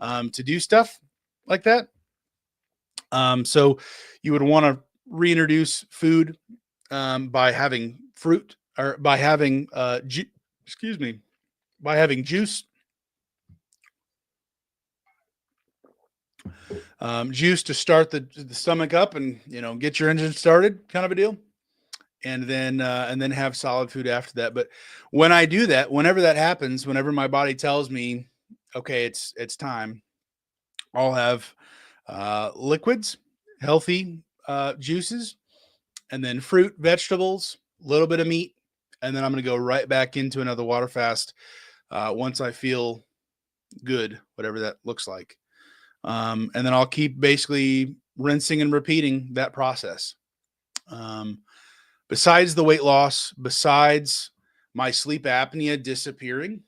to do stuff like that. So you would want to reintroduce food by having fruit, or by having by having juice. Juice to start the stomach up and, get your engine started, kind of a deal. And then have solid food after that. But when I do that, whenever that happens, whenever my body tells me, okay, it's time, I'll have liquids, healthy juices, and then fruit, vegetables, a little bit of meat, and then I'm going to go right back into another water fast once I feel good, whatever that looks like. And then I'll keep basically rinsing and repeating that process. Um, Besides the weight loss, besides my sleep apnea disappearing,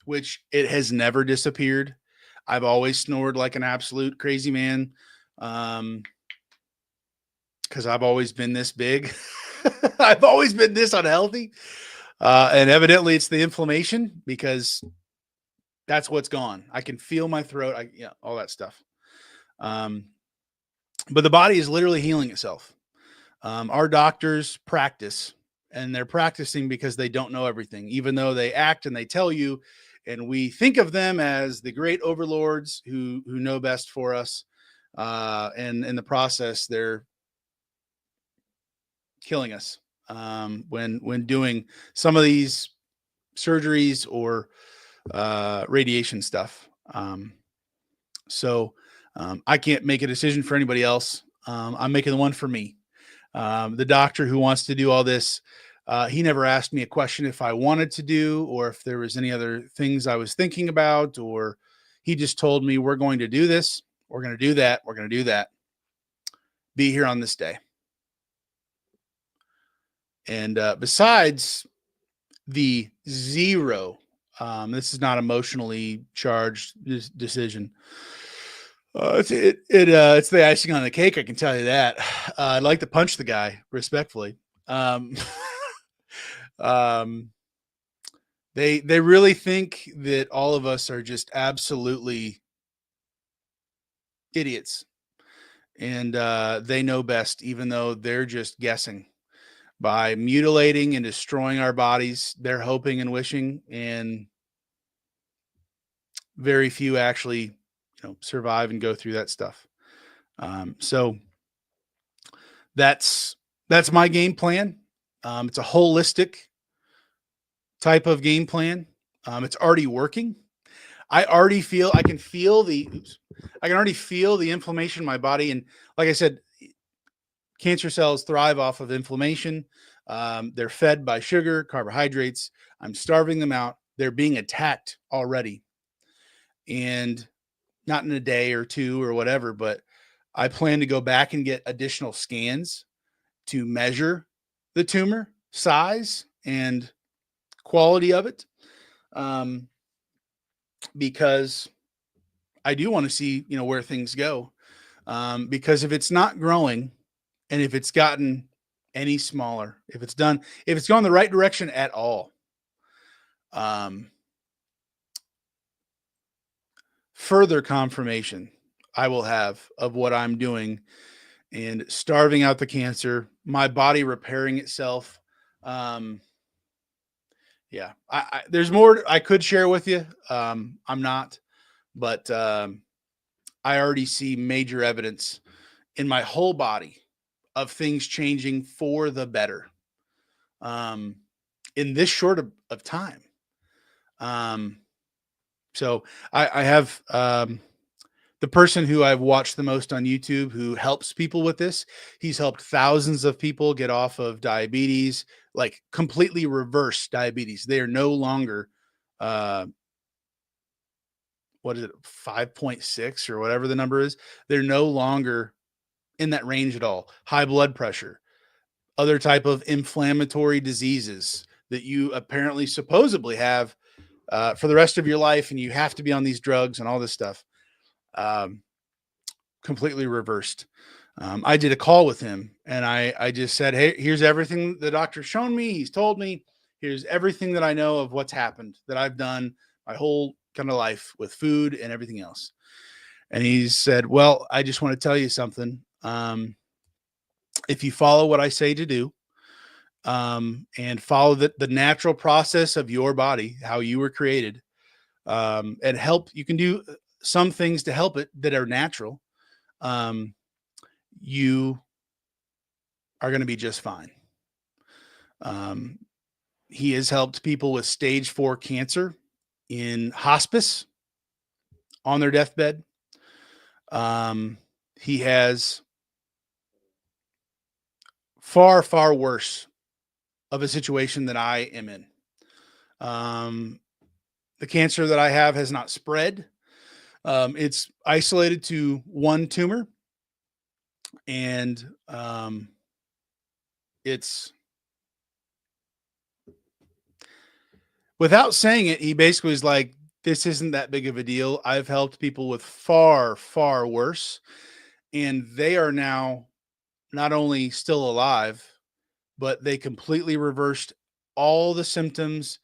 which it has never disappeared. I've always snored like an absolute crazy man. Because I've always been this big. I've always been this unhealthy. And evidently it's the inflammation, because that's what's gone. I can feel my throat. All that stuff. But the body is literally healing itself. Our doctors practice, and they're practicing because they don't know everything, even though they act and they tell you, and we think of them as the great overlords who know best for us. And in the process, they're killing us when doing some of these surgeries or radiation stuff. So I can't make a decision for anybody else. I'm making the one for me. The doctor who wants to do all this, he never asked me a question if I wanted to do, or if there was any other things I was thinking about, or he just told me, we're going to do this. We're going to do that. We're going to do that. Be here on this day. And besides the zero, this is not emotionally charged decision. It's the icing on the cake. I can tell you that. I'd like to punch the guy respectfully. They really think that all of us are just absolutely idiots, and they know best, even though they're just guessing. By mutilating and destroying our bodies, they're hoping and wishing, and very few actually survive and go through that stuff. So that's my game plan. It's a holistic type of game plan. It's already working. I can already feel the inflammation in my body. And like I said, cancer cells thrive off of inflammation. They're fed by sugar, carbohydrates. I'm starving them out. They're being attacked already. And not in a day or two or whatever, but I plan to go back and get additional scans to measure the tumor size and quality of it. Because I do want to see, where things go. Because if it's not growing, and if it's gotten any smaller, if it's gone the right direction at all, further confirmation I will have of what I'm doing and starving out the cancer, my body repairing itself. Yeah, there's more I could share with you. I'm not, but I already see major evidence in my whole body of things changing for the better in this short of time. So I have the person who I've watched the most on YouTube who helps people with this. He's helped thousands of people get off of diabetes, like completely reverse diabetes. They are no longer, what is it, 5.6 or whatever the number is. They're no longer in that range at all. High blood pressure, other type of inflammatory diseases that you apparently supposedly have for the rest of your life, and you have to be on these drugs and all this stuff. Completely reversed. I did a call with him, and I just said, hey, here's everything the doctor's shown me. He's told me, here's everything that I know of what's happened, that I've done my whole kind of life with food and everything else. And he said, well, I just want to tell you something. If you follow what I say to do, and follow the natural process of your body, how you were created, and help, you can do some things to help it that are natural, um, you are going to be just fine. Um, he has helped people with stage 4 cancer in hospice on their deathbed. He has far, far worse of a situation that I am in. Um, the cancer that I have has not spread. It's isolated to one tumor, and it's without saying it, he basically was like, this isn't that big of a deal. I've helped people with far, far worse, and they are now not only still alive, but they completely reversed all the symptoms.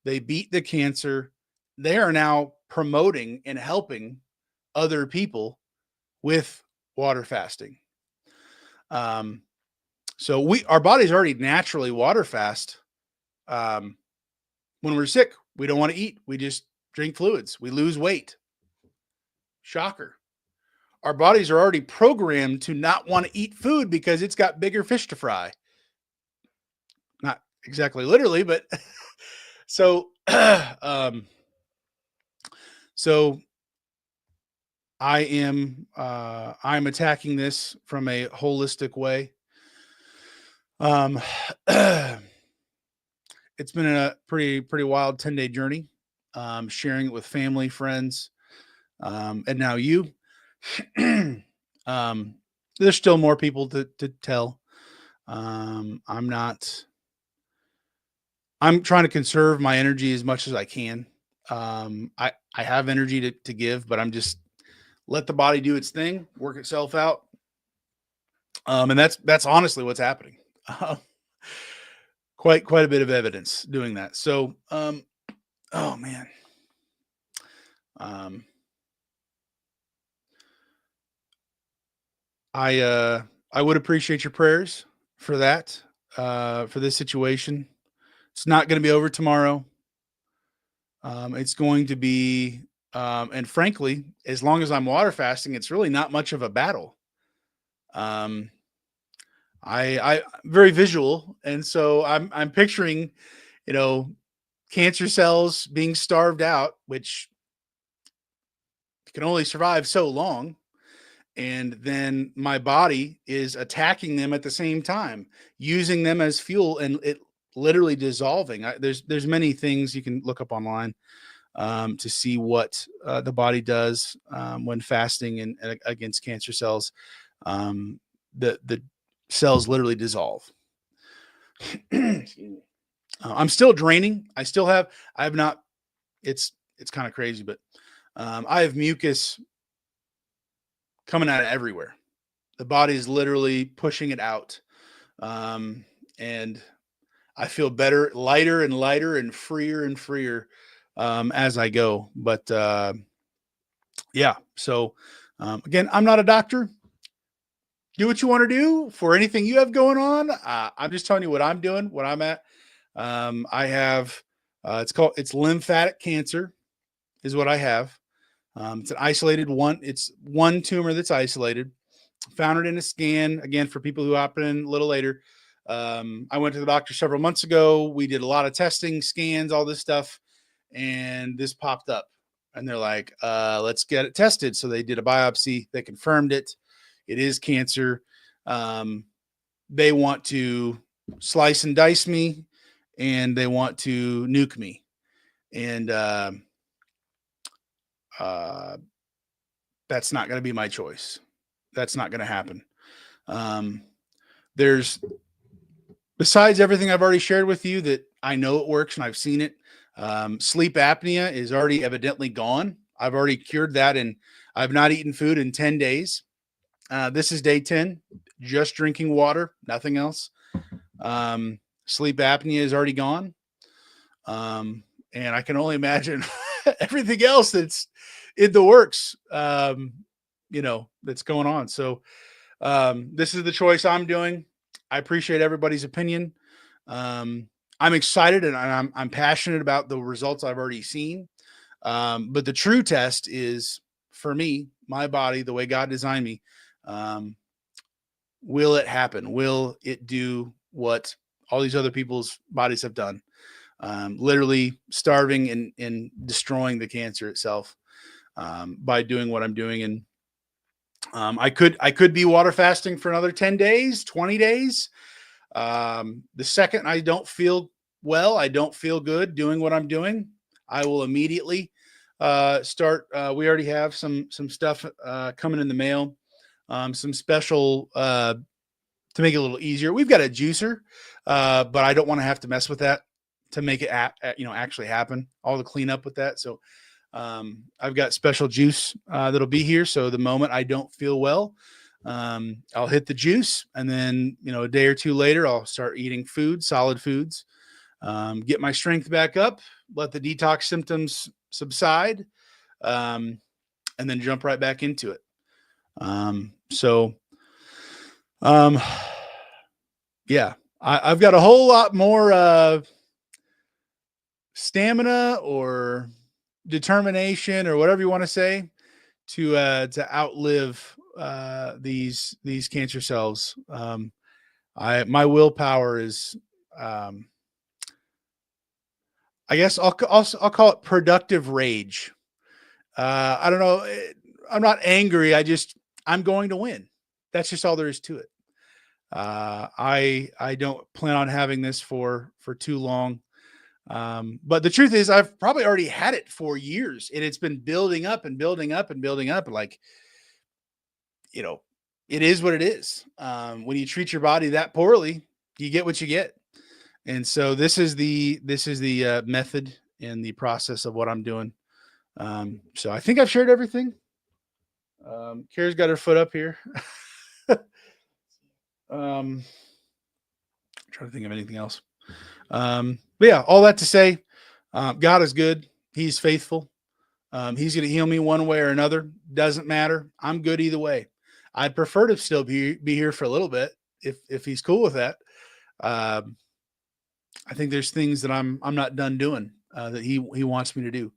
They beat the cancer. They are now promoting and helping other people with water fasting. Um, so our body's already naturally water fast. When we're sick, we don't want to eat. We just drink fluids. We lose weight. Shocker. Our bodies are already programmed to not want to eat food because it's got bigger fish to fry. Not exactly literally, but so, so I'm attacking this from a holistic way. It's been a pretty wild 10-day journey. Sharing it with family, friends, and now you. There's still more people to tell. I'm trying to conserve my energy as much as I can. I have energy to give, but I'm just let the body do its thing, work itself out. And that's honestly what's happening. Quite a bit of evidence doing that. So, oh man. I would appreciate your prayers for that, for this situation. It's not going to be over tomorrow. It's going to be, and frankly, as long as I'm water fasting, it's really not much of a battle. I very visual, and so I'm picturing, you know, cancer cells being starved out, which can only survive so long. And then my body is attacking them at the same time, using them as fuel, and it literally dissolving. There's many things you can look up online to see what the body does when fasting and against cancer cells. The cells literally dissolve. I'm still draining. I have not. It's kind of crazy, but I have mucus coming out of everywhere. The body is literally pushing it out. And I feel better, lighter and lighter and freer as I go. But yeah, so again, I'm not a doctor. Do what you want to do for anything you have going on. I'm just telling you what I'm doing, what I'm at. I have, it's lymphatic cancer is what I have. It's an isolated one. It's one tumor that's isolated. Found it in a scan. Again, for people who opt in a little later. I went to the doctor several months ago. We did a lot of testing, scans, all this stuff, and this popped up. And they're like, let's get it tested. So they did a biopsy. They confirmed it. It is cancer. They want to slice and dice me, and they want to nuke me. And that's not going to be my choice. That's not going to happen. There's, besides everything I've already shared with you that I know it works and I've seen it, sleep apnea is already evidently gone. I've already cured that, and I've not eaten food in 10 days. This is day 10, just drinking water, nothing else. Sleep apnea is already gone. And I can only imagine everything else that's in the works, that's going on. So this is the choice I'm doing. I appreciate everybody's opinion. I'm excited and I'm passionate about the results I've already seen. But the true test is for me, my body, the way God designed me, um, will it happen? Will it do what all these other people's bodies have done? Literally starving and destroying the cancer itself by doing what I'm doing. And I could be water fasting for another 10 days, 20 days. The second I don't feel well, I don't feel good doing what I'm doing, I will immediately start. We already have some stuff coming in the mail, some special to make it a little easier. We've got a juicer, but I don't want to have to mess with that to make it actually happen. All the cleanup with that. So I've got special juice that'll be here. So the moment I don't feel well, I'll hit the juice, and then a day or two later, I'll start eating food, solid foods, get my strength back up, let the detox symptoms subside, and then jump right back into it. Yeah, I've got a whole lot more stamina or determination or whatever you want to say to outlive these cancer cells. My willpower is, I guess I'll call it productive rage. I don't know. I'm not angry. I'm going to win. That's just all there is to it. I don't plan on having this for too long. But the truth is I've probably already had it for years, and it's been building up and building up and building up. Like, it is what it is. When you treat your body that poorly, you get what you get. And so this is the method and the process of what I'm doing. So I think I've shared everything. Kara's got her foot up here. Trying to think of anything else. But yeah, all that to say, God is good. He's faithful. He's going to heal me one way or another. Doesn't matter. I'm good either way. I'd prefer to still be here for a little bit if he's cool with that. I think there's things that I'm not done doing that he wants me to do.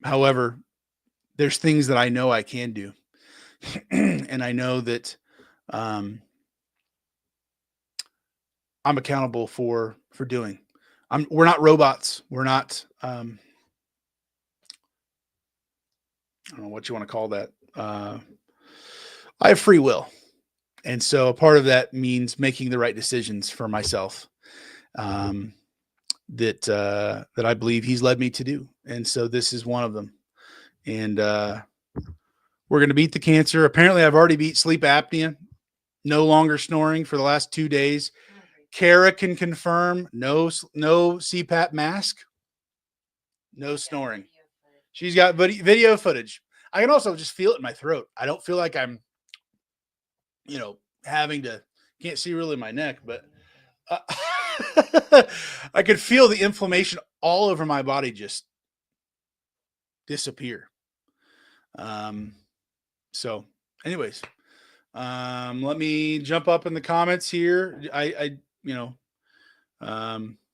However, there's things that I know I can do, and I know that I'm accountable for doing. We're not robots. We're not. I don't know what you want to call that. I have free will. And so a part of that means making the right decisions for myself that I believe he's led me to do. And so this is one of them. And we're going to beat the cancer. Apparently I've already beat sleep apnea. No longer snoring for the last 2 days. Kara can confirm no CPAP mask, no snoring. She's got video footage. I can also just feel it in my throat. I don't feel like I'm, can't see really my neck, but I could feel the inflammation all over my body just disappear. So anyways, let me jump up in the comments here. I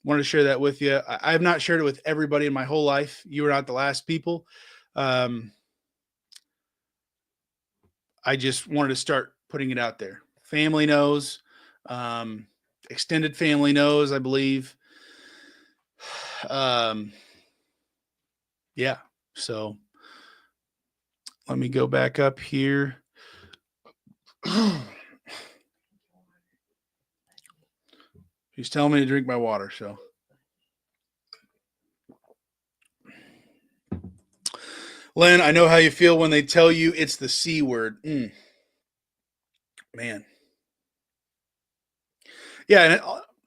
wanted to share that with you. I have not shared it with everybody in my whole life. You were not the last people. I just wanted to start putting it out there. Family knows, extended family knows, I believe. Yeah. So let me go back up here. He's telling me to drink my water. So Len, I know how you feel when they tell you it's the C word. Man. Yeah. And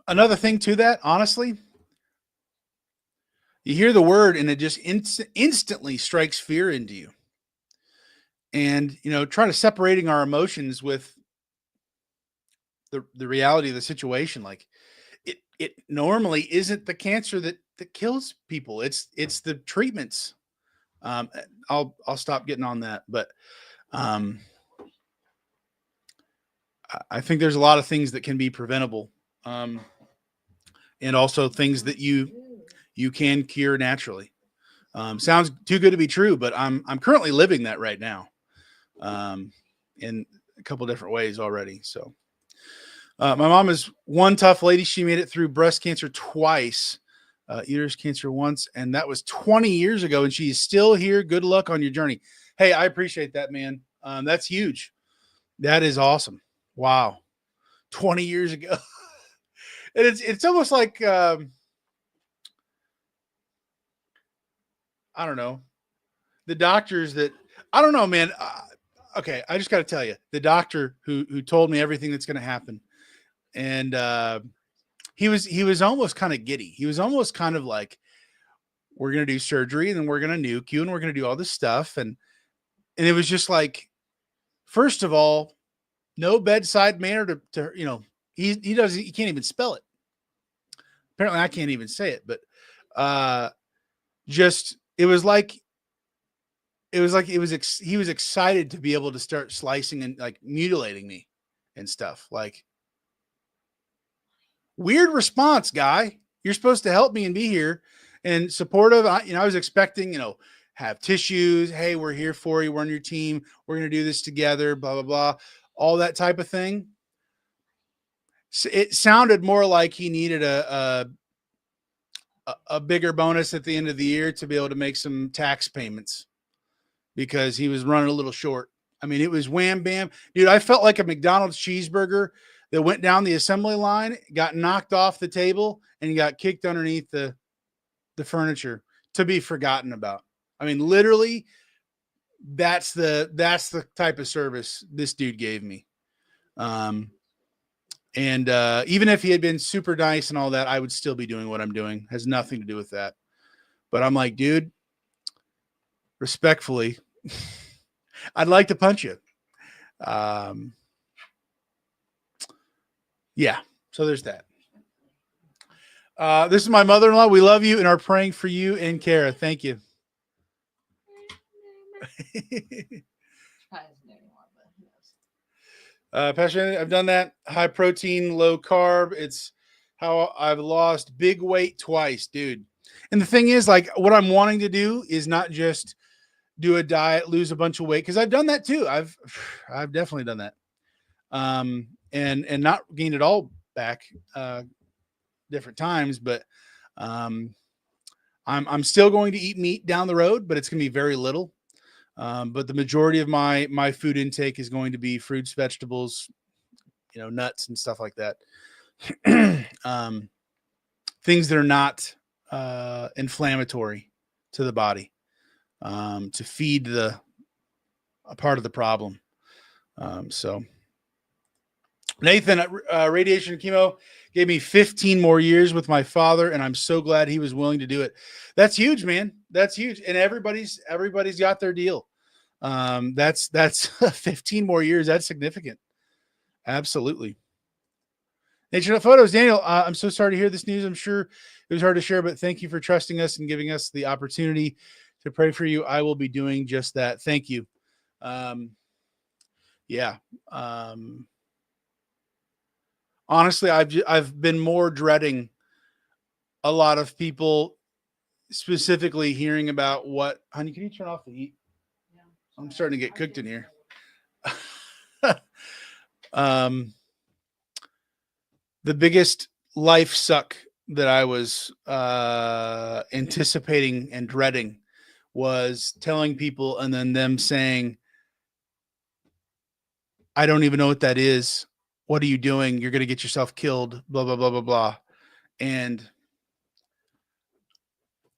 another thing to that, honestly, you hear the word and it just instantly strikes fear into you. And, trying to separating our emotions with the reality of the situation. Like it normally isn't the cancer that kills people. It's the treatments. I'll stop getting on that, but I think there's a lot of things that can be preventable. And also things that you can cure naturally. Sounds too good to be true, but I'm currently living that right now, in a couple different ways already. So, my mom is one tough lady. She made it through breast cancer twice, uterus cancer once, and that was 20 years ago, and she's still here. Good luck on your journey. Hey, I appreciate that, man. That's huge. That is awesome. Wow, 20 years ago. And it's almost like I don't know, the doctors that I don't know, man. Okay, I just got to tell you, the doctor who told me everything that's going to happen, and he was almost kind of giddy. He was almost kind of like, "We're going to do surgery, and then we're going to nuke you, and we're going to do all this stuff," and it was just like, first of all, no bedside manner to he can't even spell it. Apparently, I can't even say it, but just he was excited to be able to start slicing and like mutilating me and stuff. Like, weird response, guy. You're supposed to help me and be here and supportive. I was expecting, have tissues. Hey, we're here for you. We're on your team. We're going to do this together, blah, blah, blah. All that type of thing. So it sounded more like he needed a bigger bonus at the end of the year to be able to make some tax payments because he was running a little short. I mean, it was wham bam. Dude, I felt like a McDonald's cheeseburger that went down the assembly line, got knocked off the table, and got kicked underneath the furniture to be forgotten about. I mean, literally, that's the type of service this dude gave me. And even if he had been super nice and all that, I would still be doing what I'm doing. Has nothing to do with that. But I'm like, dude, respectfully, I'd like to punch you. Yeah. So there's that. This is my mother-in-law. We love you and are praying for you and Kara. Thank you. Pastor, I've done that. High protein, low carb. It's how I've lost big weight twice, dude. And the thing is, like, what I'm wanting to do is not just do a diet, lose a bunch of weight, because I've done that too. I've definitely done that. And not gained it all back different times, but I'm still going to eat meat down the road, but it's going to be very little. But the majority of my food intake is going to be fruits, vegetables, nuts and stuff like that. Things that are not inflammatory to the body, to feed a part of the problem. So Nathan, radiation chemo gave me 15 more years with my father, and I'm so glad he was willing to do it. That's huge, man. That's huge. And everybody's got their deal. That's 15 more years. That's significant. Absolutely. Nature Photos, Daniel, I'm so sorry to hear this news. I'm sure it was hard to share, but thank you for trusting us and giving us the opportunity to pray for you. I will be doing just that. Thank you. Yeah. Honestly, I've been more dreading a lot of people specifically hearing about what, honey, can you turn off the heat? Yeah. I'm starting to get cooked in here. The biggest life suck that I was anticipating and dreading was telling people and then them saying, I don't even know what that is. What are you doing? You're going to get yourself killed, blah, blah, blah, blah, blah. And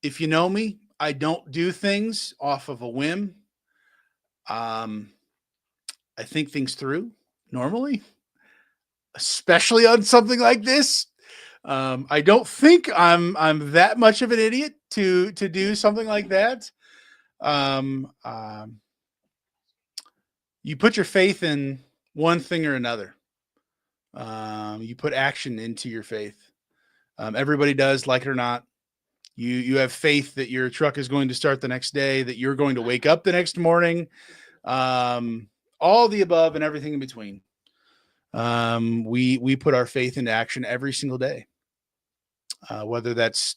if you know me, I don't do things off of a whim. I think things through normally, especially on something like this. I don't think I'm that much of an idiot to do something like that. You put your faith in one thing or another. You put action into your faith. Everybody does, like it or not. You have faith that your truck is going to start the next day, that you're going to wake up the next morning. All the above and everything in between. We put our faith into action every single day. Whether that's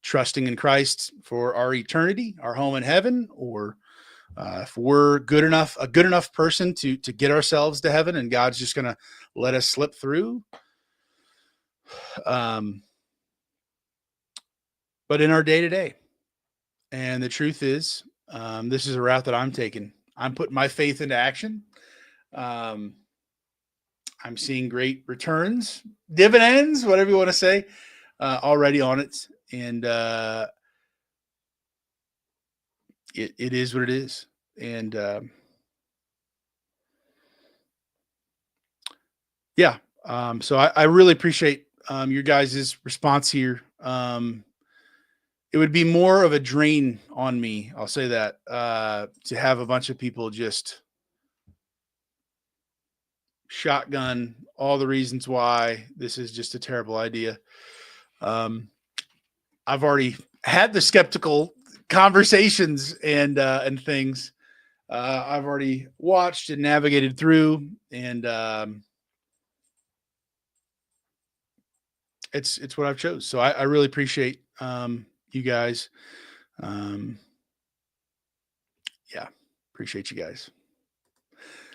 trusting in Christ for our eternity, our home in heaven, or if we're a good enough person to get ourselves to heaven, and God's just going to let us slip through. But in our day to day, and the truth is, this is a route that I'm taking. I'm putting my faith into action. I'm seeing great returns, dividends, whatever you want to say, already on it. And it is what it is. And yeah, so I really appreciate your guys' response here. It would be more of a drain on me, I'll say that, to have a bunch of people just shotgun all the reasons why this is just a terrible idea. I've already had the skeptical conversations and things. I've already watched and navigated through, and it's what I've chose. So I really appreciate you guys. Yeah, appreciate you guys.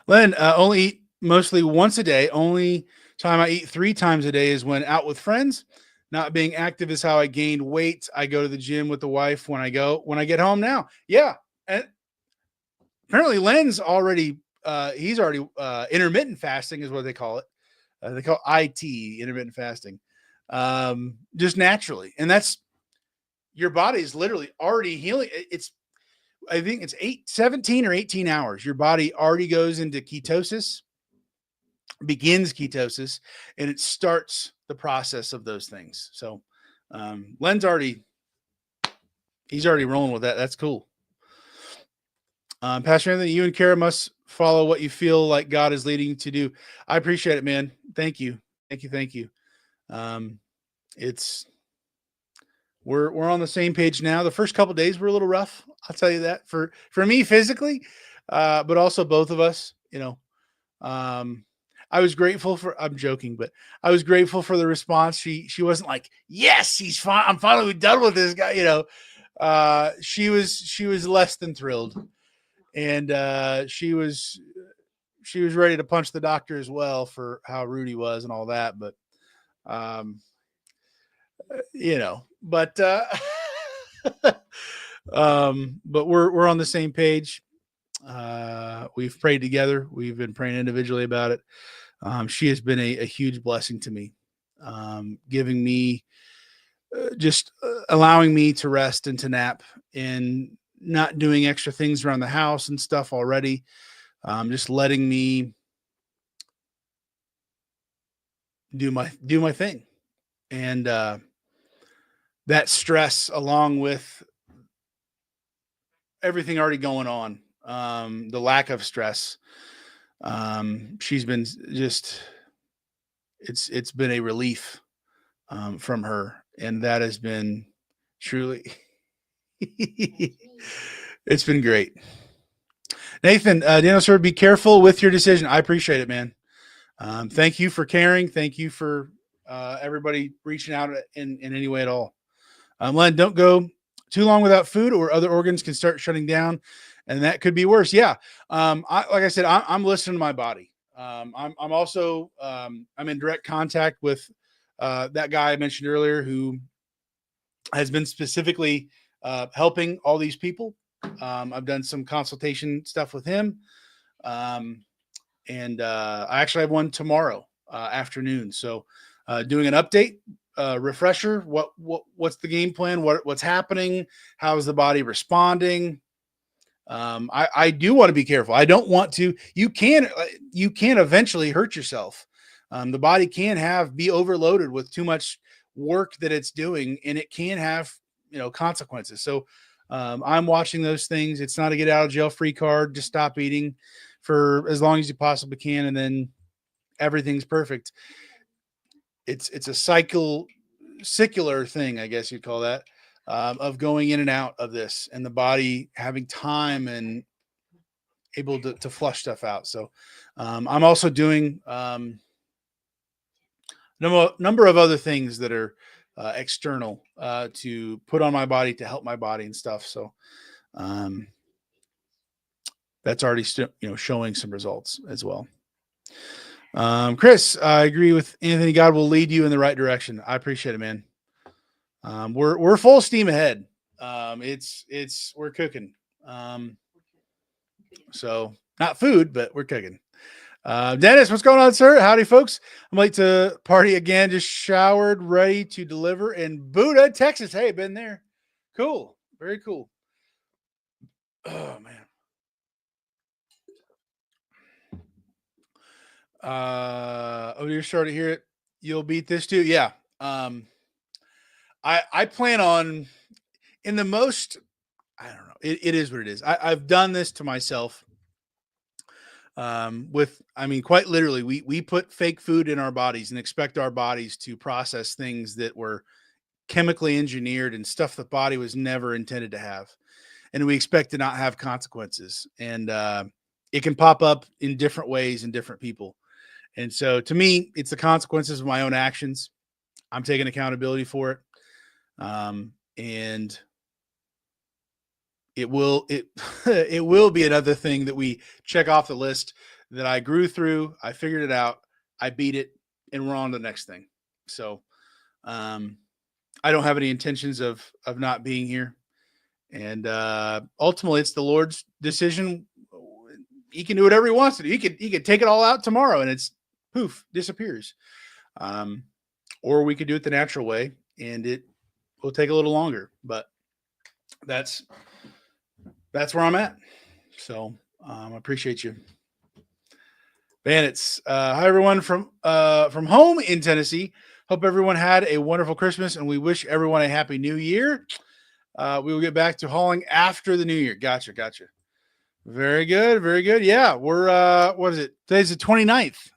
Len, only eat mostly once a day. Only time I eat 3 times a day is when out with friends. Not being active is how I gained weight. I go to the gym with the wife when I get home now. Yeah. And apparently Len's already, he's already, intermittent fasting is what they call it. They call IT, intermittent fasting, just naturally. And that's, your body is literally already healing. I think it's 17 or 18 hours. Your body already goes into ketosis, begins ketosis, and it starts the process of those things. So Len's he's already rolling with that. That's cool. Pastor Anthony, you and Kara must follow what you feel like God is leading you to do. I appreciate it, man. Thank you. Thank you. We're on the same page now. The first couple of days were a little rough. I'll tell you that for me physically, but also both of us, I was grateful I'm joking, but I was grateful for the response. She wasn't like, yes, he's fine. I'm finally done with this guy. She was less than thrilled, and she was ready to punch the doctor as well for how rude he was and all that. But, but, but we're on the same page. We've prayed together. We've been praying individually about it. She has been a huge blessing to me, giving me just allowing me to rest and to nap and not doing extra things around the house and stuff already. Just letting me do my thing. And that stress, along with everything already going on, the lack of stress, she's been just, it's been a relief from her, and that has been truly it's been great. Nathan, Daniel, sir, be careful with your decision. I appreciate it, man. Thank you for caring. Thank you for everybody reaching out in any way at all. Len, don't go too long without food, or other organs can start shutting down, and that could be worse. Yeah. Like I said, I'm listening to my body. I'm also, I'm in direct contact with that guy I mentioned earlier, who has been specifically helping all these people. I've done some consultation stuff with him. And I actually have one tomorrow afternoon. So doing an update, refresher, what's the game plan? What's happening? How's the body responding? I do want to be careful. I don't want to, you can eventually hurt yourself. The body can be overloaded with too much work that it's doing, and it can have, consequences. So I'm watching those things. It's not a get out of jail free card. Just stop eating for as long as you possibly can, and then everything's perfect. It's a secular thing, I guess you'd call that, of going in and out of this, and the body having time and able to flush stuff out. So I'm also doing number of other things that are external to put on my body to help my body and stuff. So that's already showing some results as well. Chris, I agree with Anthony. God will lead you in the right direction. I appreciate it, man. We're full steam ahead. We're cooking. So not food, but we're cooking. Dennis, what's going on, sir? Howdy, folks. I'm late to party again. Just showered, ready to deliver in Buda, Texas. Hey, been there. Cool. Very cool. Oh, man. You're starting to hear it. You'll beat this too. Yeah. I plan on in the most, I don't know. It is what it is. I've done this to myself. Quite literally, we put fake food in our bodies and expect our bodies to process things that were chemically engineered and stuff the body was never intended to have. And we expect to not have consequences. And it can pop up in different ways in different people. And so to me, it's the consequences of my own actions. I'm taking accountability for it. And it will be another thing that we check off the list that I grew through. I figured it out. I beat it, and we're on to the next thing. So I don't have any intentions of not being here. And ultimately, it's the Lord's decision. He can do whatever he wants to do. He could take it all out tomorrow, and it's poof, disappears. Or we could do it the natural way, and it will take a little longer. But that's where I'm at. So I appreciate you. Bandits. Hi everyone from home in Tennessee. Hope everyone had a wonderful Christmas, and we wish everyone a happy new year. We will get back to hauling after the new year. Gotcha. Very good. Very good. Yeah. We're what is it? Today's the 29th.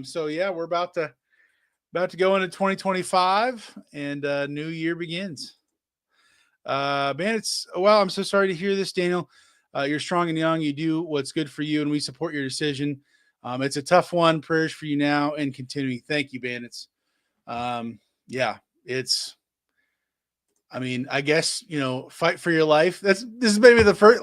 So yeah, we're about to go into 2025 and new year begins. Bandits, well, I'm so sorry to hear this, Daniel. You're strong and young. You do what's good for you, and we support your decision. It's a tough one. Prayers for you now and continuing. Thank you, Bandits. Yeah, I guess, fight for your life. This is maybe the first,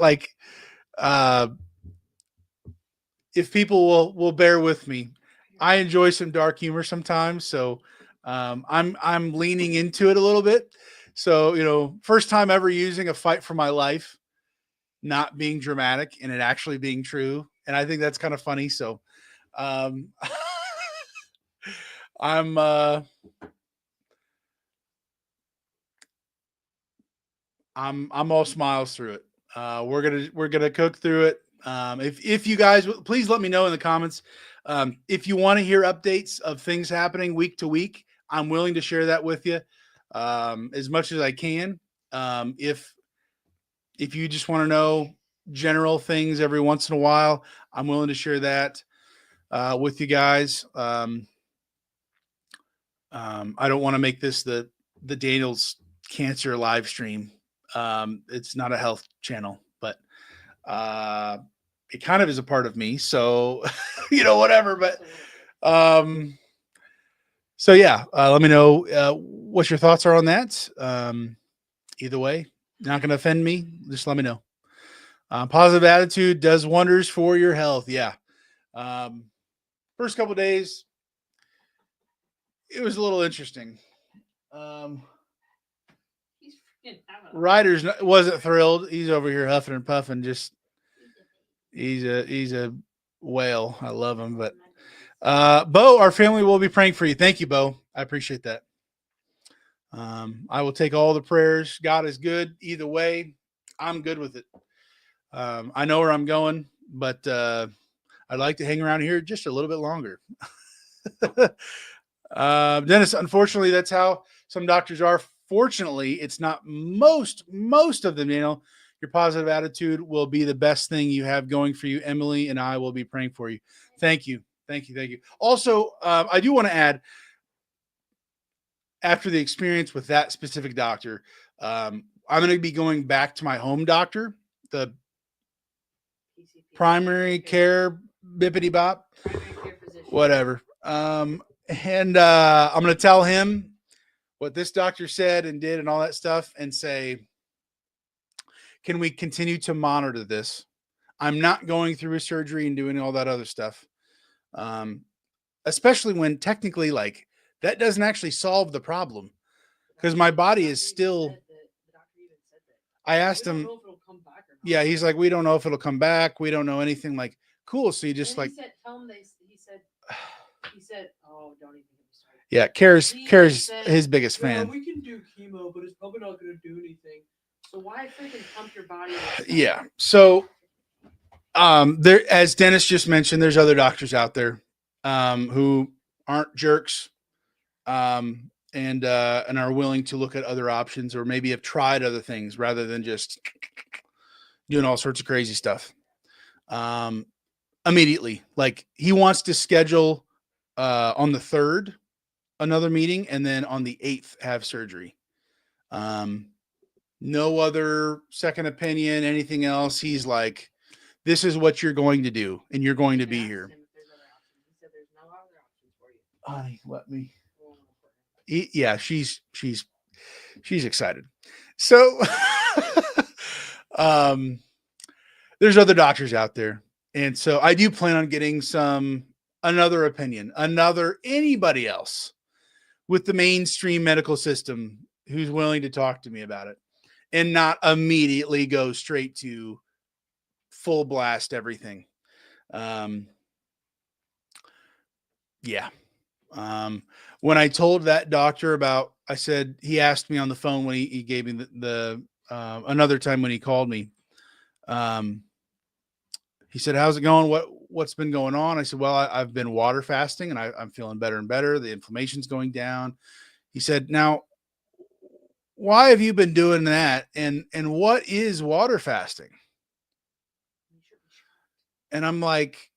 if people will bear with me, I enjoy some dark humor sometimes. So, I'm leaning into it a little bit. So, first time ever using a fight for my life, not being dramatic and it actually being true. And I think that's kind of funny. So, I'm all smiles through it. We're gonna cook through it. If you guys please let me know in the comments if you want to hear updates of things happening week to week. I'm willing to share that with you as much as I can. If you just want to know general things every once in a while, I'm willing to share that with you guys. I don't want to make this the Daniel's cancer live stream. It's not a health channel, but it kind of is a part of me. So, whatever. But so yeah, let me know what your thoughts are on that. Either way, not going to offend me. Just let me know. Positive attitude does wonders for your health. Yeah. First couple of days, it was a little interesting. Ryder's wasn't thrilled. He's over here huffing and puffing. Just he's a whale. I love him. But Bo, our family will be praying for you. Thank you, Bo. I appreciate that. I will take all the prayers. God is good either way. I'm good with it. I know where I'm going, but I'd like to hang around here just a little bit longer. Dennis, unfortunately, that's how some doctors are. Fortunately, it's not most of them. Your positive attitude will be the best thing you have going for you. Emily and I will be praying for you. Thank you. Also, I do want to add, after the experience with that specific doctor, I'm going to be going back to my home doctor, the primary care bippity bop, whatever. And I'm going to tell him what this doctor said and did and all that stuff and say, can we continue to monitor this? I'm not going through a surgery and doing all that other stuff. Um, Especially when technically, like, that doesn't actually solve the problem because my body is still. I asked him, yeah, he's like, we don't know if it'll come back. We don't know anything. Like, cool. So you just like, oh, don't even. Yeah, Kara's his biggest fan. We can do chemo, but it's probably not going to do anything. So why freaking pump your body? Yeah. So, there, as Dennis just mentioned, there's other doctors out there, who aren't jerks, and are willing to look at other options or maybe have tried other things rather than just doing all sorts of crazy stuff. Immediately, like he wants to schedule on the 3rd another meeting and then on the 8th have surgery. No other second opinion, anything else. He's like, this is what you're going to do and you're going to be here. Honey, let me. Yeah, she's excited. So, there's other doctors out there, and so I do plan on getting another opinion, anybody else with the mainstream medical system who's willing to talk to me about it, and not immediately go straight to full blast everything. Yeah. When I told that doctor about, I said, he asked me on the phone when he gave me the another time when he called me. He said, how's it going? What's been going on? I said, well, I've been water fasting and I'm feeling better and better. The inflammation's going down. He said, now, why have you been doing that? And what is water fasting? And I'm like,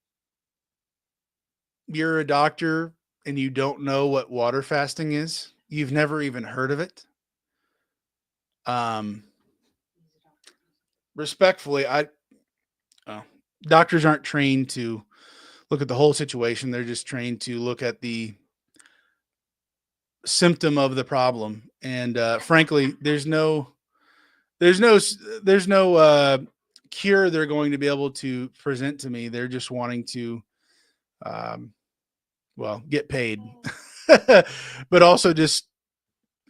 you're a doctor and you don't know what water fasting is? You've never even heard of it? Respectfully, doctors aren't trained to look at the whole situation. They're just trained to look at the symptom of the problem. And frankly, there's no cure they're going to be able to present to me. They're just wanting to, get paid, but also just,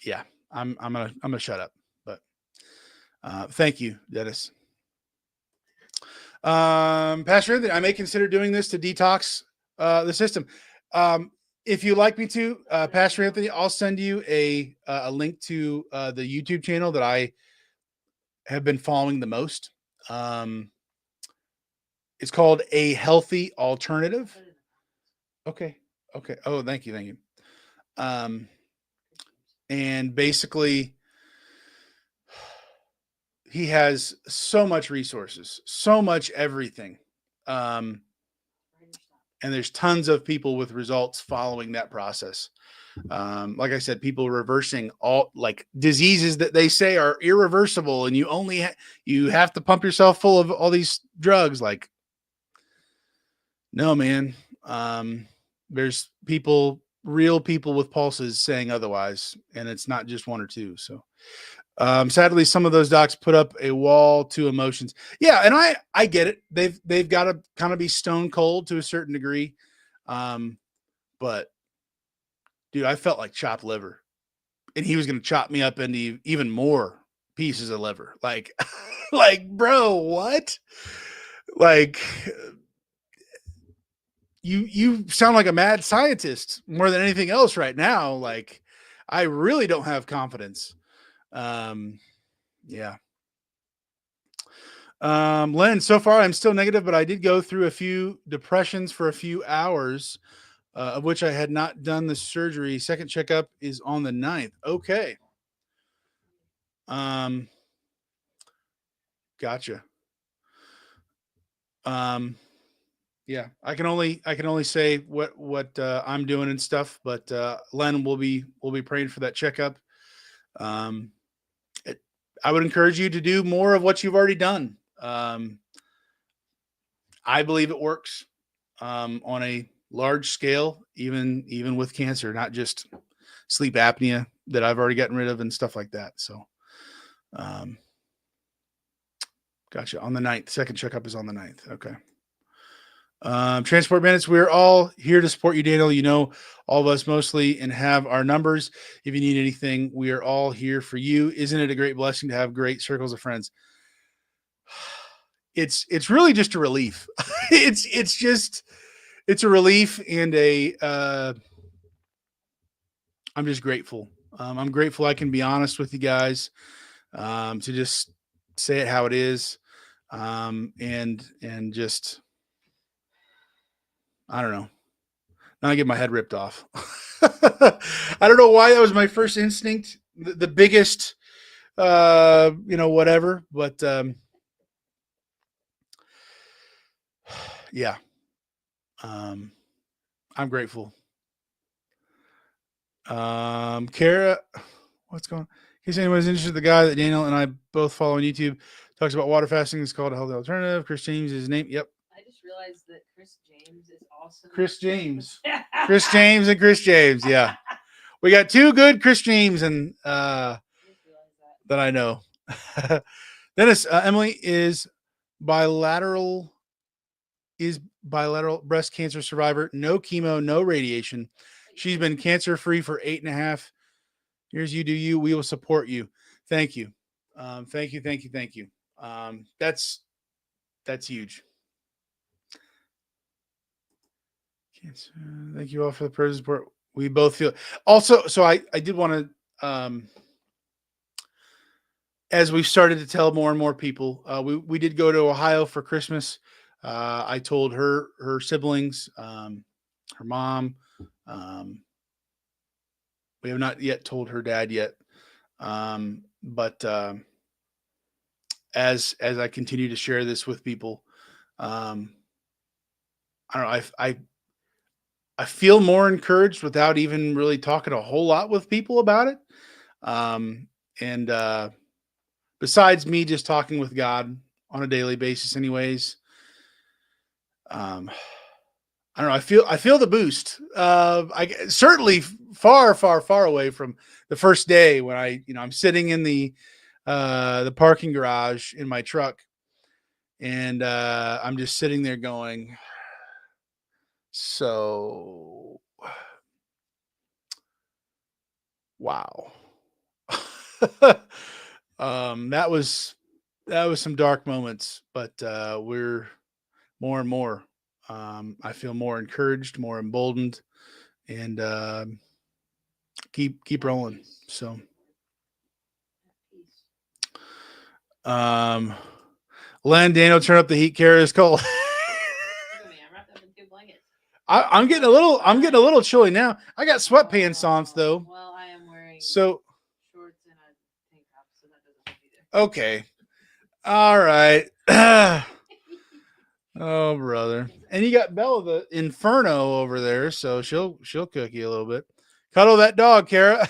yeah, I'm gonna shut up. But thank you, Dennis. Pastor Anthony, I may consider doing this to detox the system. If you'd like me to, Pastor Anthony, I'll send you a link to the YouTube channel that I have been following the most. It's called A Healthy Alternative. Okay. Oh, thank you. And basically, he has so much resources, so much everything. And there's tons of people with results following that process. Like I said, people reversing all like diseases that they say are irreversible, and you have to pump yourself full of all these drugs. Like, no, man. There's real people with pulses saying otherwise, and it's not just one or two. So, sadly, some of those docs put up a wall to emotions. Yeah, and I get it. They've got to kind of be stone cold to a certain degree. But dude, I felt like chopped liver, and he was going to chop me up into even more pieces of liver. Like, like, bro, what? Like, you sound like a mad scientist more than anything else right now. Like, I really don't have confidence. Yeah. Len, so far I'm still negative, but I did go through a few depressions for a few hours, of which I had not done the surgery. Second checkup is on the 9th. Okay. Gotcha. Yeah, I can only say what I'm doing and stuff, but Len will be praying for that checkup. I would encourage you to do more of what you've already done. I believe it works on a large scale, even with cancer, not just sleep apnea. that I've already gotten rid of and stuff like that. So, gotcha. On the 9th, second checkup is on the 9th. Okay. Transport Bandits, we're all here to support you, Daniel. You know, all of us mostly, and have our numbers. If you need anything, we are all here for you. Isn't it a great blessing to have great circles of friends? It's really just a relief. it's a relief and I'm just grateful. I'm grateful I can be honest with you guys, to just say it how it is, and just I don't know, not get my head ripped off. I don't know why that was my first instinct, the biggest, whatever, but yeah, I'm grateful. Kara, what's going on? In case anyone's interested, the guy that Daniel and I both follow on YouTube talks about water fasting. It's called A Healthy Alternative. Chris James is his name. Yep. I just realized that Chris James is awesome. Chris James. Chris James and Chris James. Yeah. We got two good Chris James and that I know. Dennis, Emily is bilateral breast cancer survivor. No chemo, no radiation. She's been cancer free for 8.5 years. You do you. We will support you. Thank you. Thank you. That's huge. Cancer. Thank you all for the prayers and support. We both feel. Also, so I did want to, as we've started to tell more and more people, we did go to Ohio for Christmas. I told her siblings, her mom. We have not yet told her dad yet, but as I continue to share this with people, I don't know. I feel more encouraged without even really talking a whole lot with people about it. And besides me just talking with God on a daily basis, anyways, I don't know. I feel the boost. I certainly far away from the first day when I'm sitting in the parking garage in my truck, and I'm just sitting there going, so wow. That was some dark moments, but we're more and more. I feel more encouraged, more emboldened, and keep rolling. So, Len, Daniel, turn up the heat. Kara is cold. I'm getting a little chilly now. I got sweatpants on though. Well, I am wearing so shorts and a tank top, so that doesn't help either. Okay. All right. Oh, brother. And you got Bella the Inferno over there, so she'll cook you a little bit. Cuddle that dog, Kara.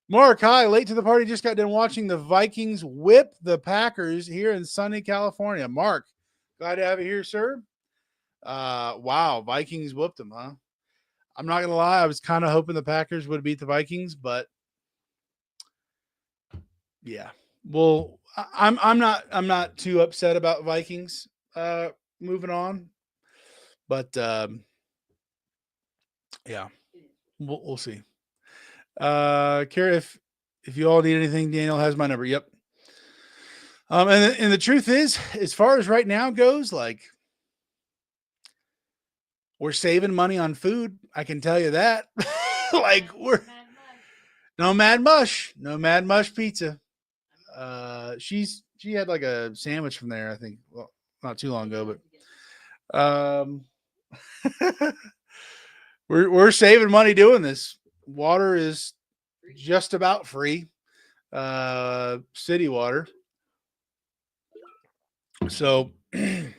Mark, hi. Late to the party. Just got done watching the Vikings whip the Packers here in sunny California. Mark, glad to have you here, sir. Wow. Vikings whooped them, huh? I'm not going to lie. I was kind of hoping the Packers would beat the Vikings, but yeah. Well, I'm not too upset about Vikings moving on, but yeah, we'll see. Kara, if you all need anything, Daniel has my number. Yep. And the truth is, as far as right now goes, like, we're saving money on food. I can tell you that. Like, no mad mush pizza. She had like a sandwich from there, I think, well, not too long ago, but we're saving money doing this. Water is just about free, city water. So, man,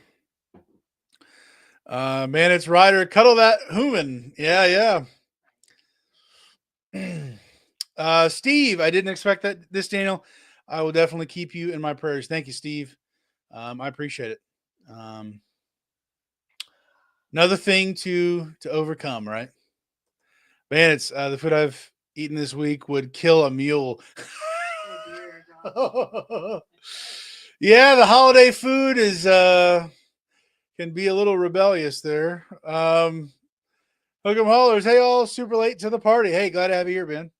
it's Ryder. Cuddle that human. Yeah. Steve, I didn't expect this, Daniel. I will definitely keep you in my prayers. Thank you, Steve. I appreciate it. Another thing to overcome, right? Man, it's the food I've eaten this week would kill a mule. Oh dear God. Yeah, the holiday food is can be a little rebellious there. Hook'em Haulers, hey all, super late to the party. Hey, glad to have you here, Ben.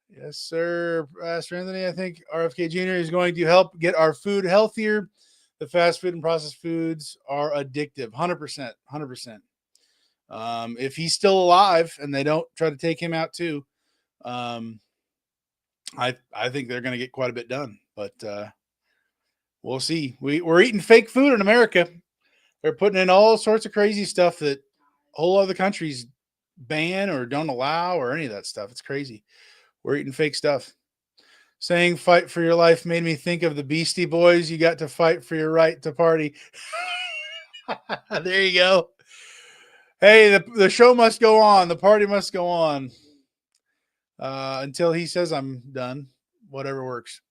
Yes, sir. Pastor Anthony, I think RFK Jr. is going to help get our food healthier. The fast food and processed foods are addictive. 100%. 100%. If he's still alive and they don't try to take him out too, um, I think they're going to get quite a bit done. But we'll see. We're eating fake food in America. They're putting in all sorts of crazy stuff that whole other countries ban or don't allow or any of that stuff. It's crazy. We're eating fake stuff. Saying fight for your life made me think of the Beastie Boys. You got to fight for your right to party. There you go. Hey, the show must go on. The party must go on until he says I'm done. Whatever works.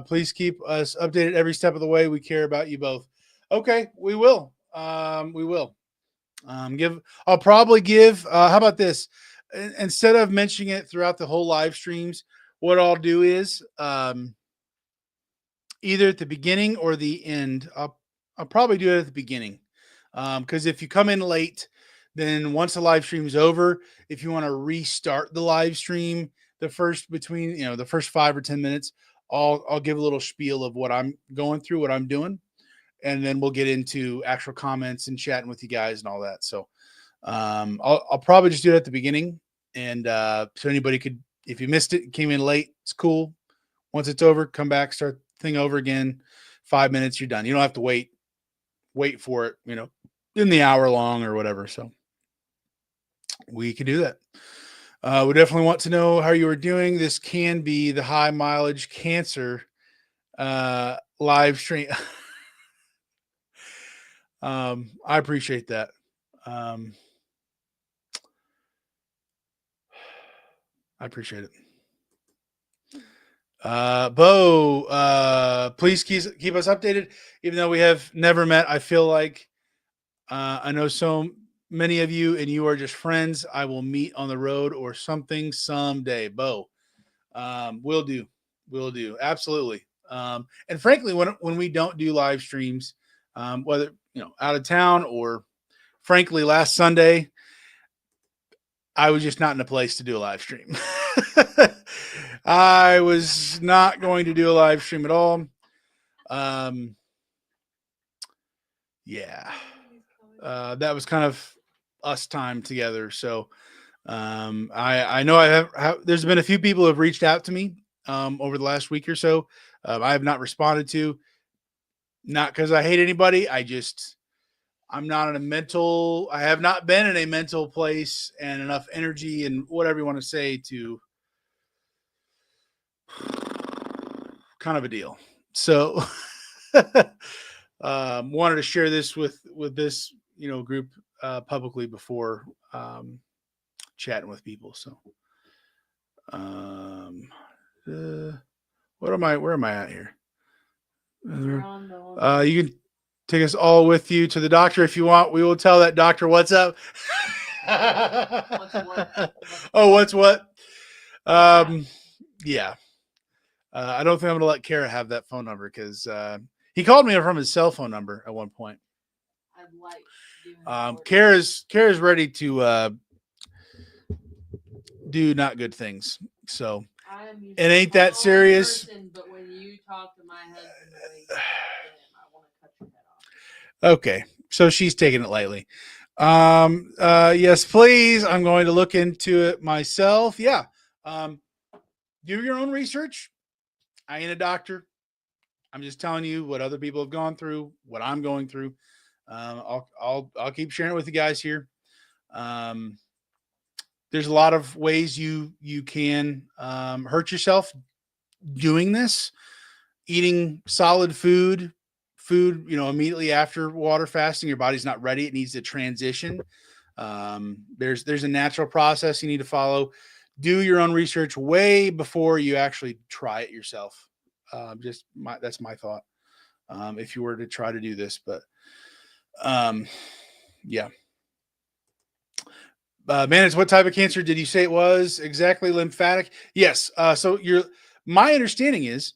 Please keep us updated every step of the way. We care about you both. Okay, we will. We will. I'll probably give. How about this? Instead of mentioning it throughout the whole live streams, what I'll do is either at the beginning or the end. I'll probably do it at the beginning because if you come in late, then once the live stream is over, if you want to restart the live stream, the first 5 or 10 minutes, I'll give a little spiel of what I'm going through, what I'm doing, and then we'll get into actual comments and chatting with you guys and all that. So I'll probably just do it at the beginning, and so anybody could, if you missed it, came in late, it's cool. Once it's over, come back, start the thing over again. 5 minutes, you're done. You don't have to wait for it, in the hour long or whatever. So we can do that. We definitely want to know how you are doing. This can be the high mileage cancer live stream. I appreciate that. I appreciate it. Bo, please keep us updated. Even though we have never met, I feel like I know so many of you and you are just friends. I will meet on the road or something someday. Bo, will do. Will do. Absolutely. And frankly, when we don't do live streams, whether, out of town or frankly, last Sunday, I was just not in a place to do a live stream. I was not going to do a live stream at all. Yeah. That was kind of us time together. So I know there's been a few people who have reached out to me over the last week or so. I have not responded to, not because I hate anybody. I'm not I have not been in a mental place and enough energy and whatever you want to say to kind of a deal. So wanted to share this with this, group publicly before chatting with people. So where am I at here? You can take us all with you to the doctor if you want. We will tell that doctor what's up. What's what? Oh, what's what? Yeah. I don't think I'm going to let Kara have that phone number because he called me from his cell phone number at one point. I'd like Kara's ready to do not good things. So it ain't that serious. But when you talk to my husband, I want to cut your head off. Okay, so she's taking it lightly. Yes, please. I'm going to look into it myself. Yeah. Do your own research. I ain't a doctor. I'm just telling you what other people have gone through, what I'm going through. I'll keep sharing it with you guys here. There's a lot of ways you can hurt yourself doing this. Eating solid food, immediately after water fasting, your body's not ready. It needs to transition. There's a natural process you need to follow. Do your own research way before you actually try it yourself. That's my thought. If you were to try to do this, but yeah. Manage, what type of cancer did you say it was exactly? Lymphatic? Yes. So my understanding is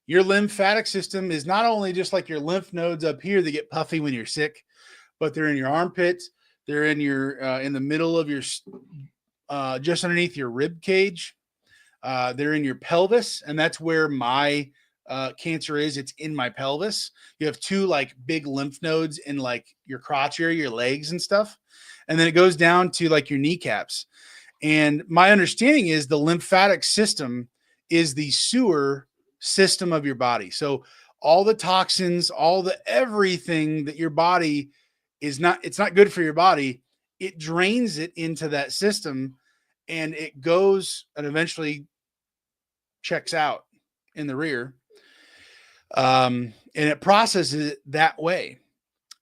your lymphatic system is not only just like your lymph nodes up here that get puffy when you're sick, but they're in your armpits. They're in your in the middle of your just underneath your rib cage. They're in your pelvis, and that's where my cancer is. It's in my pelvis. You have two like big lymph nodes in like your crotch area, your legs and stuff, and then it goes down to like your kneecaps. And my understanding is the lymphatic system is the sewer system of your body. So all the toxins, all the everything that your body is not, it's not good for your body. It drains it into that system, and it goes and eventually checks out in the rear. And it processes it that way.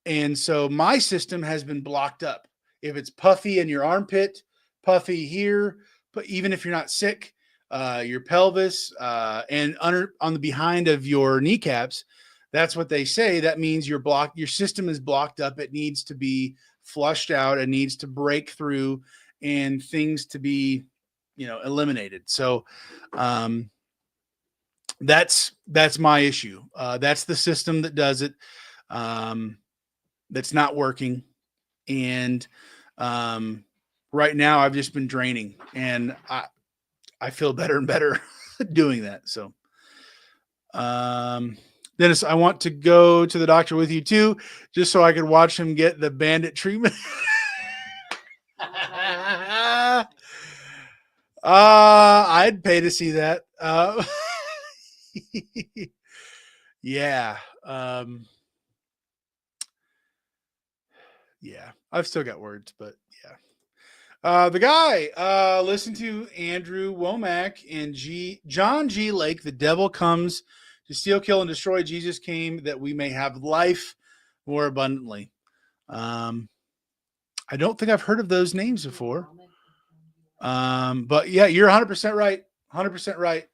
And so my system has been blocked up. If it's puffy in your armpit, puffy here, but even if you're not sick, your pelvis and under on the behind of your kneecaps, that's what they say. That means you're blocked. Your system is blocked up. It needs to be flushed out. It needs to break through, and things to be, eliminated. So, that's my issue. That's the system that does it. That's not working. And right now I've just been draining, and I feel better and better doing that. So Dennis, I want to go to the doctor with you too, just so I could watch him get the bandit treatment. I'd pay to see that. Yeah. Yeah, I've still got words, but yeah. The guy, listen to Andrew Womack and John G. Lake. The devil comes to steal, kill, and destroy. Jesus came that we may have life more abundantly. I don't think I've heard of those names before. But yeah, you're 100% right. 100% right.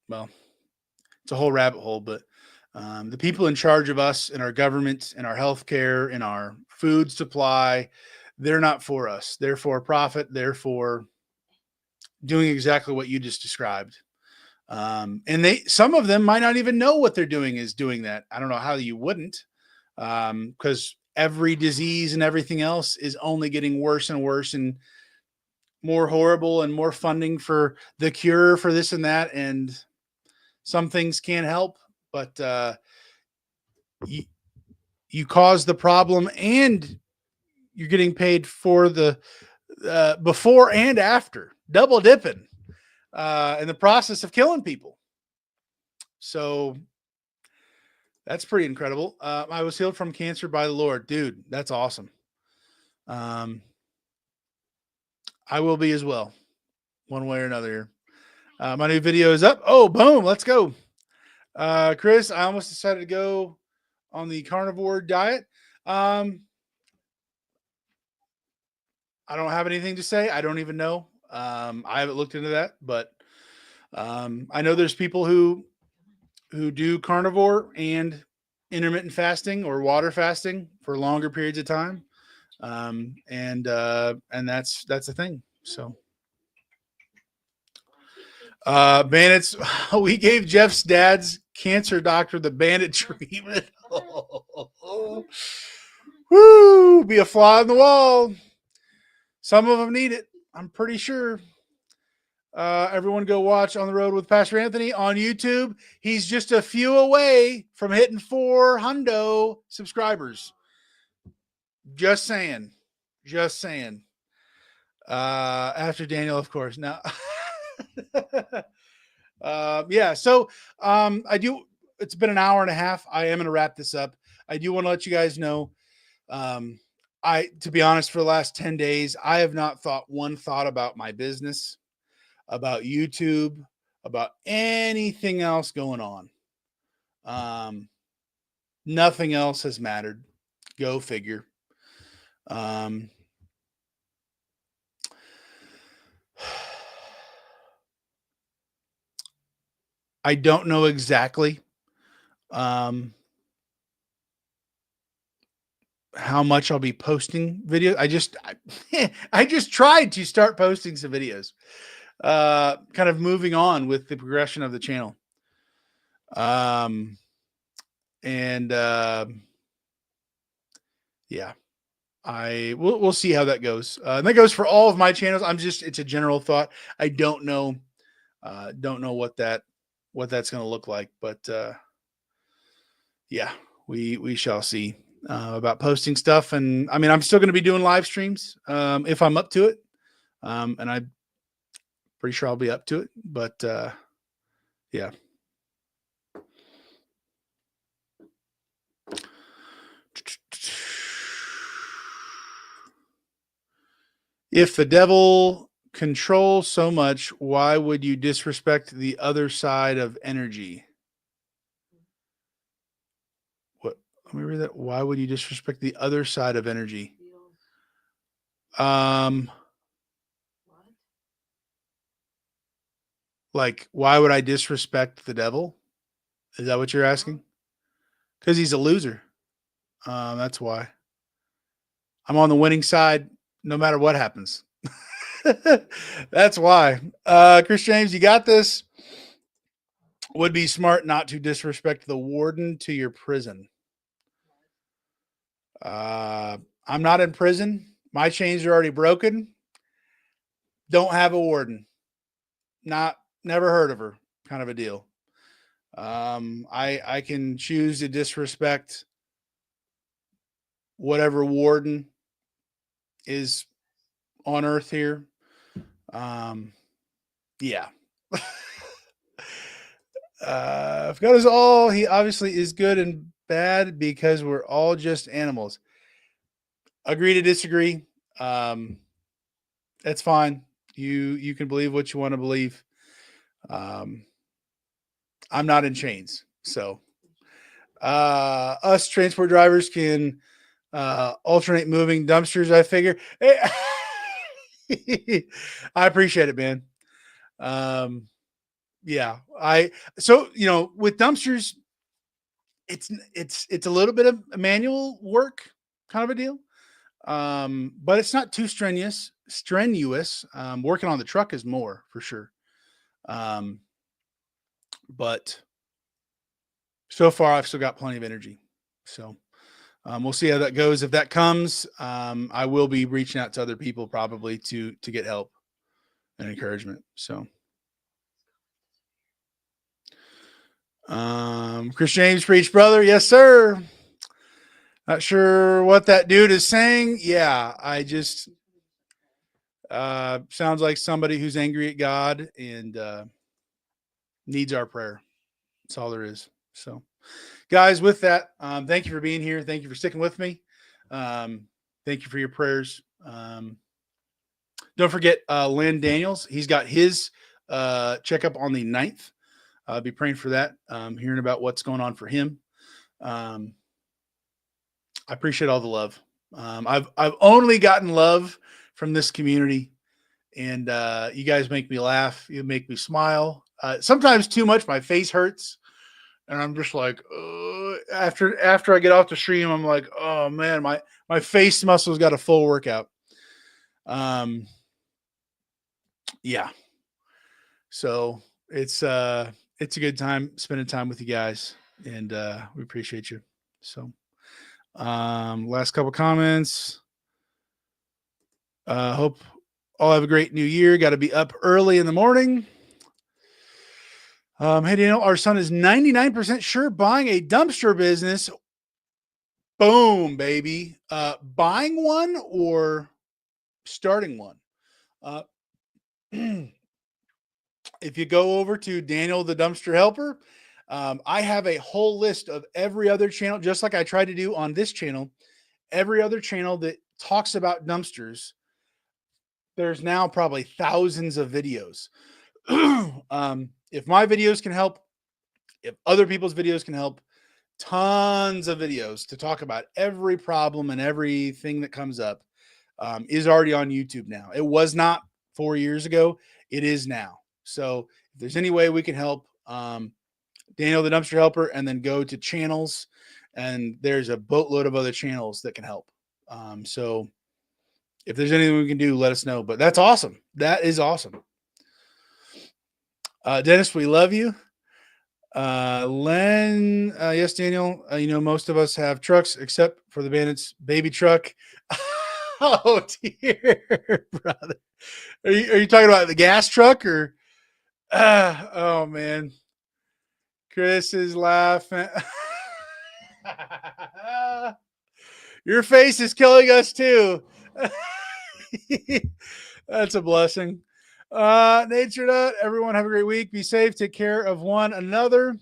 Well, it's a whole rabbit hole, but the people in charge of us in our government, in our healthcare, in our food supply, they're not for us. They're for profit. They're for doing exactly what you just described. And some of them might not even know what they're doing is doing that. I don't know how you wouldn't, because every disease and everything else is only getting worse and worse, and more horrible, and more funding for the cure for this and that. And some things can't help, but you cause the problem, and you're getting paid for the before and after, double dipping in the process of killing people. So that's pretty incredible. I was healed from cancer by the Lord. Dude, that's awesome. I will be as well, one way or another. My new video is up. Oh, boom. Let's go. Chris, I almost decided to go on the carnivore diet. I don't have anything to say. I don't even know. I haven't looked into that, but I know there's people who do carnivore and intermittent fasting or water fasting for longer periods of time, and that's a thing. So, bandits. We gave Jeff's dad's cancer doctor the bandit treatment. Woo! Be a fly on the wall. Some of them need it. I'm pretty sure. Everyone go watch On the Road with Pastor Anthony on YouTube. He's just a few away from hitting 400 subscribers. Just saying. Just saying. After Daniel, of course. Now, yeah. So it's been an hour and a half. I am going to wrap this up. I do want to let you guys know. To be honest, for the last 10 days, I have not thought one thought about my business, about YouTube, about anything else going on. Nothing else has mattered. Go figure. I don't know exactly how much I'll be posting videos. I just tried to start posting some videos. Kind of moving on with the progression of the channel. And yeah, we'll see how that goes. And that goes for all of my channels. It's a general thought. I don't know what that's going to look like, but yeah, we shall see about posting stuff. And I mean, I'm still going to be doing live streams if I'm up to it, and I'm pretty sure I'll be up to it. But yeah. If the devil controls so much, why would you disrespect the other side of energy? What? Let me read that. Why would you disrespect the other side of energy? Like, why would I disrespect the devil? Is that what you're asking? Because he's a loser. That's why. I'm on the winning side no matter what happens. That's why. Chris James, you got this. Would be smart not to disrespect the warden to your prison. I'm not in prison. My chains are already broken. Don't have a warden. Never heard of her, kind of a deal. I can choose to disrespect whatever warden is on earth here. Yeah. If God is all, he obviously is good and bad because we're all just animals. Agree to disagree. That's fine. You can believe what you want to believe. I'm not in chains, so us transport drivers can alternate moving dumpsters. I figure. I appreciate it, man. Yeah, so with dumpsters, it's a little bit of manual work, kind of a deal. But it's not too strenuous. Working on the truck is more for sure. But so far I've still got plenty of energy. So we'll see how that goes. If that comes, I will be reaching out to other people probably to get help and encouragement. So Chris James preach, brother. Yes, sir. Not sure what that dude is saying. Yeah, I just sounds like somebody who's angry at God and needs our prayer. That's all there is. So, guys, with that, thank you for being here. Thank you for sticking with me. Thank you for your prayers. Don't forget Lynn Daniels. He's got his checkup on the 9th. I'll be praying for that, hearing about what's going on for him. I appreciate all the love. I've only gotten love from this community, and you guys make me laugh. You make me smile. Sometimes too much. My face hurts, and I'm just like, after I get off the stream, I'm like, oh man, my face muscles got a full workout. Yeah. So it's a good time spending time with you guys, and we appreciate you. So last couple comments. Hope all have a great new year. Got to be up early in the morning. Hey, Daniel, our son is 99% sure buying a dumpster business. Boom, baby. Buying one or starting one? If you go over to Daniel the Dumpster Helper, I have a whole list of every other channel, just like I tried to do on this channel. Every other channel that talks about dumpsters, there's now probably thousands of videos. If my videos can help, if other people's videos can help, tons of videos to talk about every problem and everything that comes up is already on YouTube now. It was not 4 years ago. It is now. So if there's any way we can help, Daniel the Dumpster Helper, and then go to channels and there's a boatload of other channels that can help. So if there's anything we can do, let us know. But that's awesome. That is awesome. Dennis, we love you. Len, yes, Daniel. Most of us have trucks except for the Bandits baby truck. Oh dear, brother. Are you talking about the gas truck or? Oh man, Chris is laughing. Your face is killing us too. That's a blessing. Nature, everyone have a great week. Be safe. Take care of one another.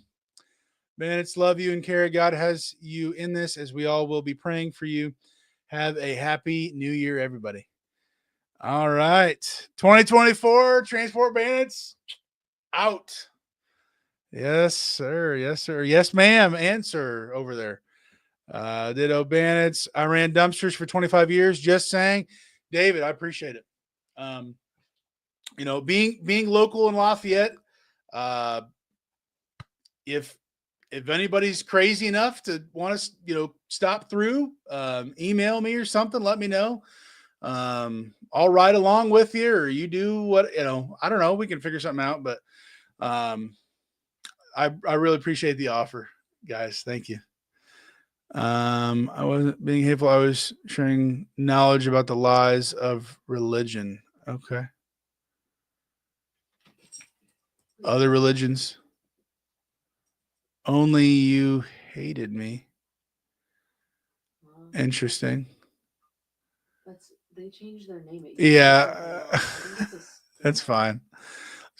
Bandits love you and care. God has you in this, as we all will be praying for you. Have a happy new year, everybody. All right. 2024 Transport Bandits out. Yes, sir. Yes, sir. Yes, ma'am. And sir over there. Ditto Bandits. I ran dumpsters for 25 years. Just saying. David, I appreciate it. Being local in Lafayette, if anybody's crazy enough to want to, stop through, email me or something, let me know. I'll ride along with you, or you do what, I don't know. We can figure something out, but I really appreciate the offer, guys. Thank you. I wasn't being hateful. I was sharing knowledge about the lies of religion. Okay. Other religions. Only you hated me. Interesting. They changed their name. Yeah. That's fine.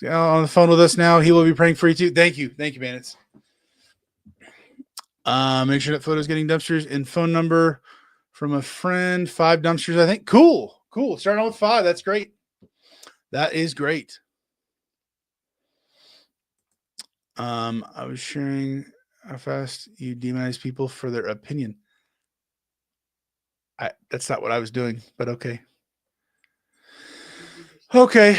On the phone with us now. He will be praying for you too. Thank you. Thank you, Bandits. Make sure that photo's getting dumpsters and phone number from a friend. 5 dumpsters, I think. Cool. Starting with 5. That's great. That is great. I was sharing how fast you demonize people for their opinion. That's not what I was doing, but okay. Okay.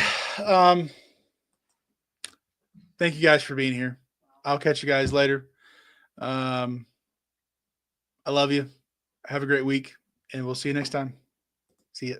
Thank you guys for being here. I'll catch you guys later. I love you. Have a great week, and we'll see you next time. See ya.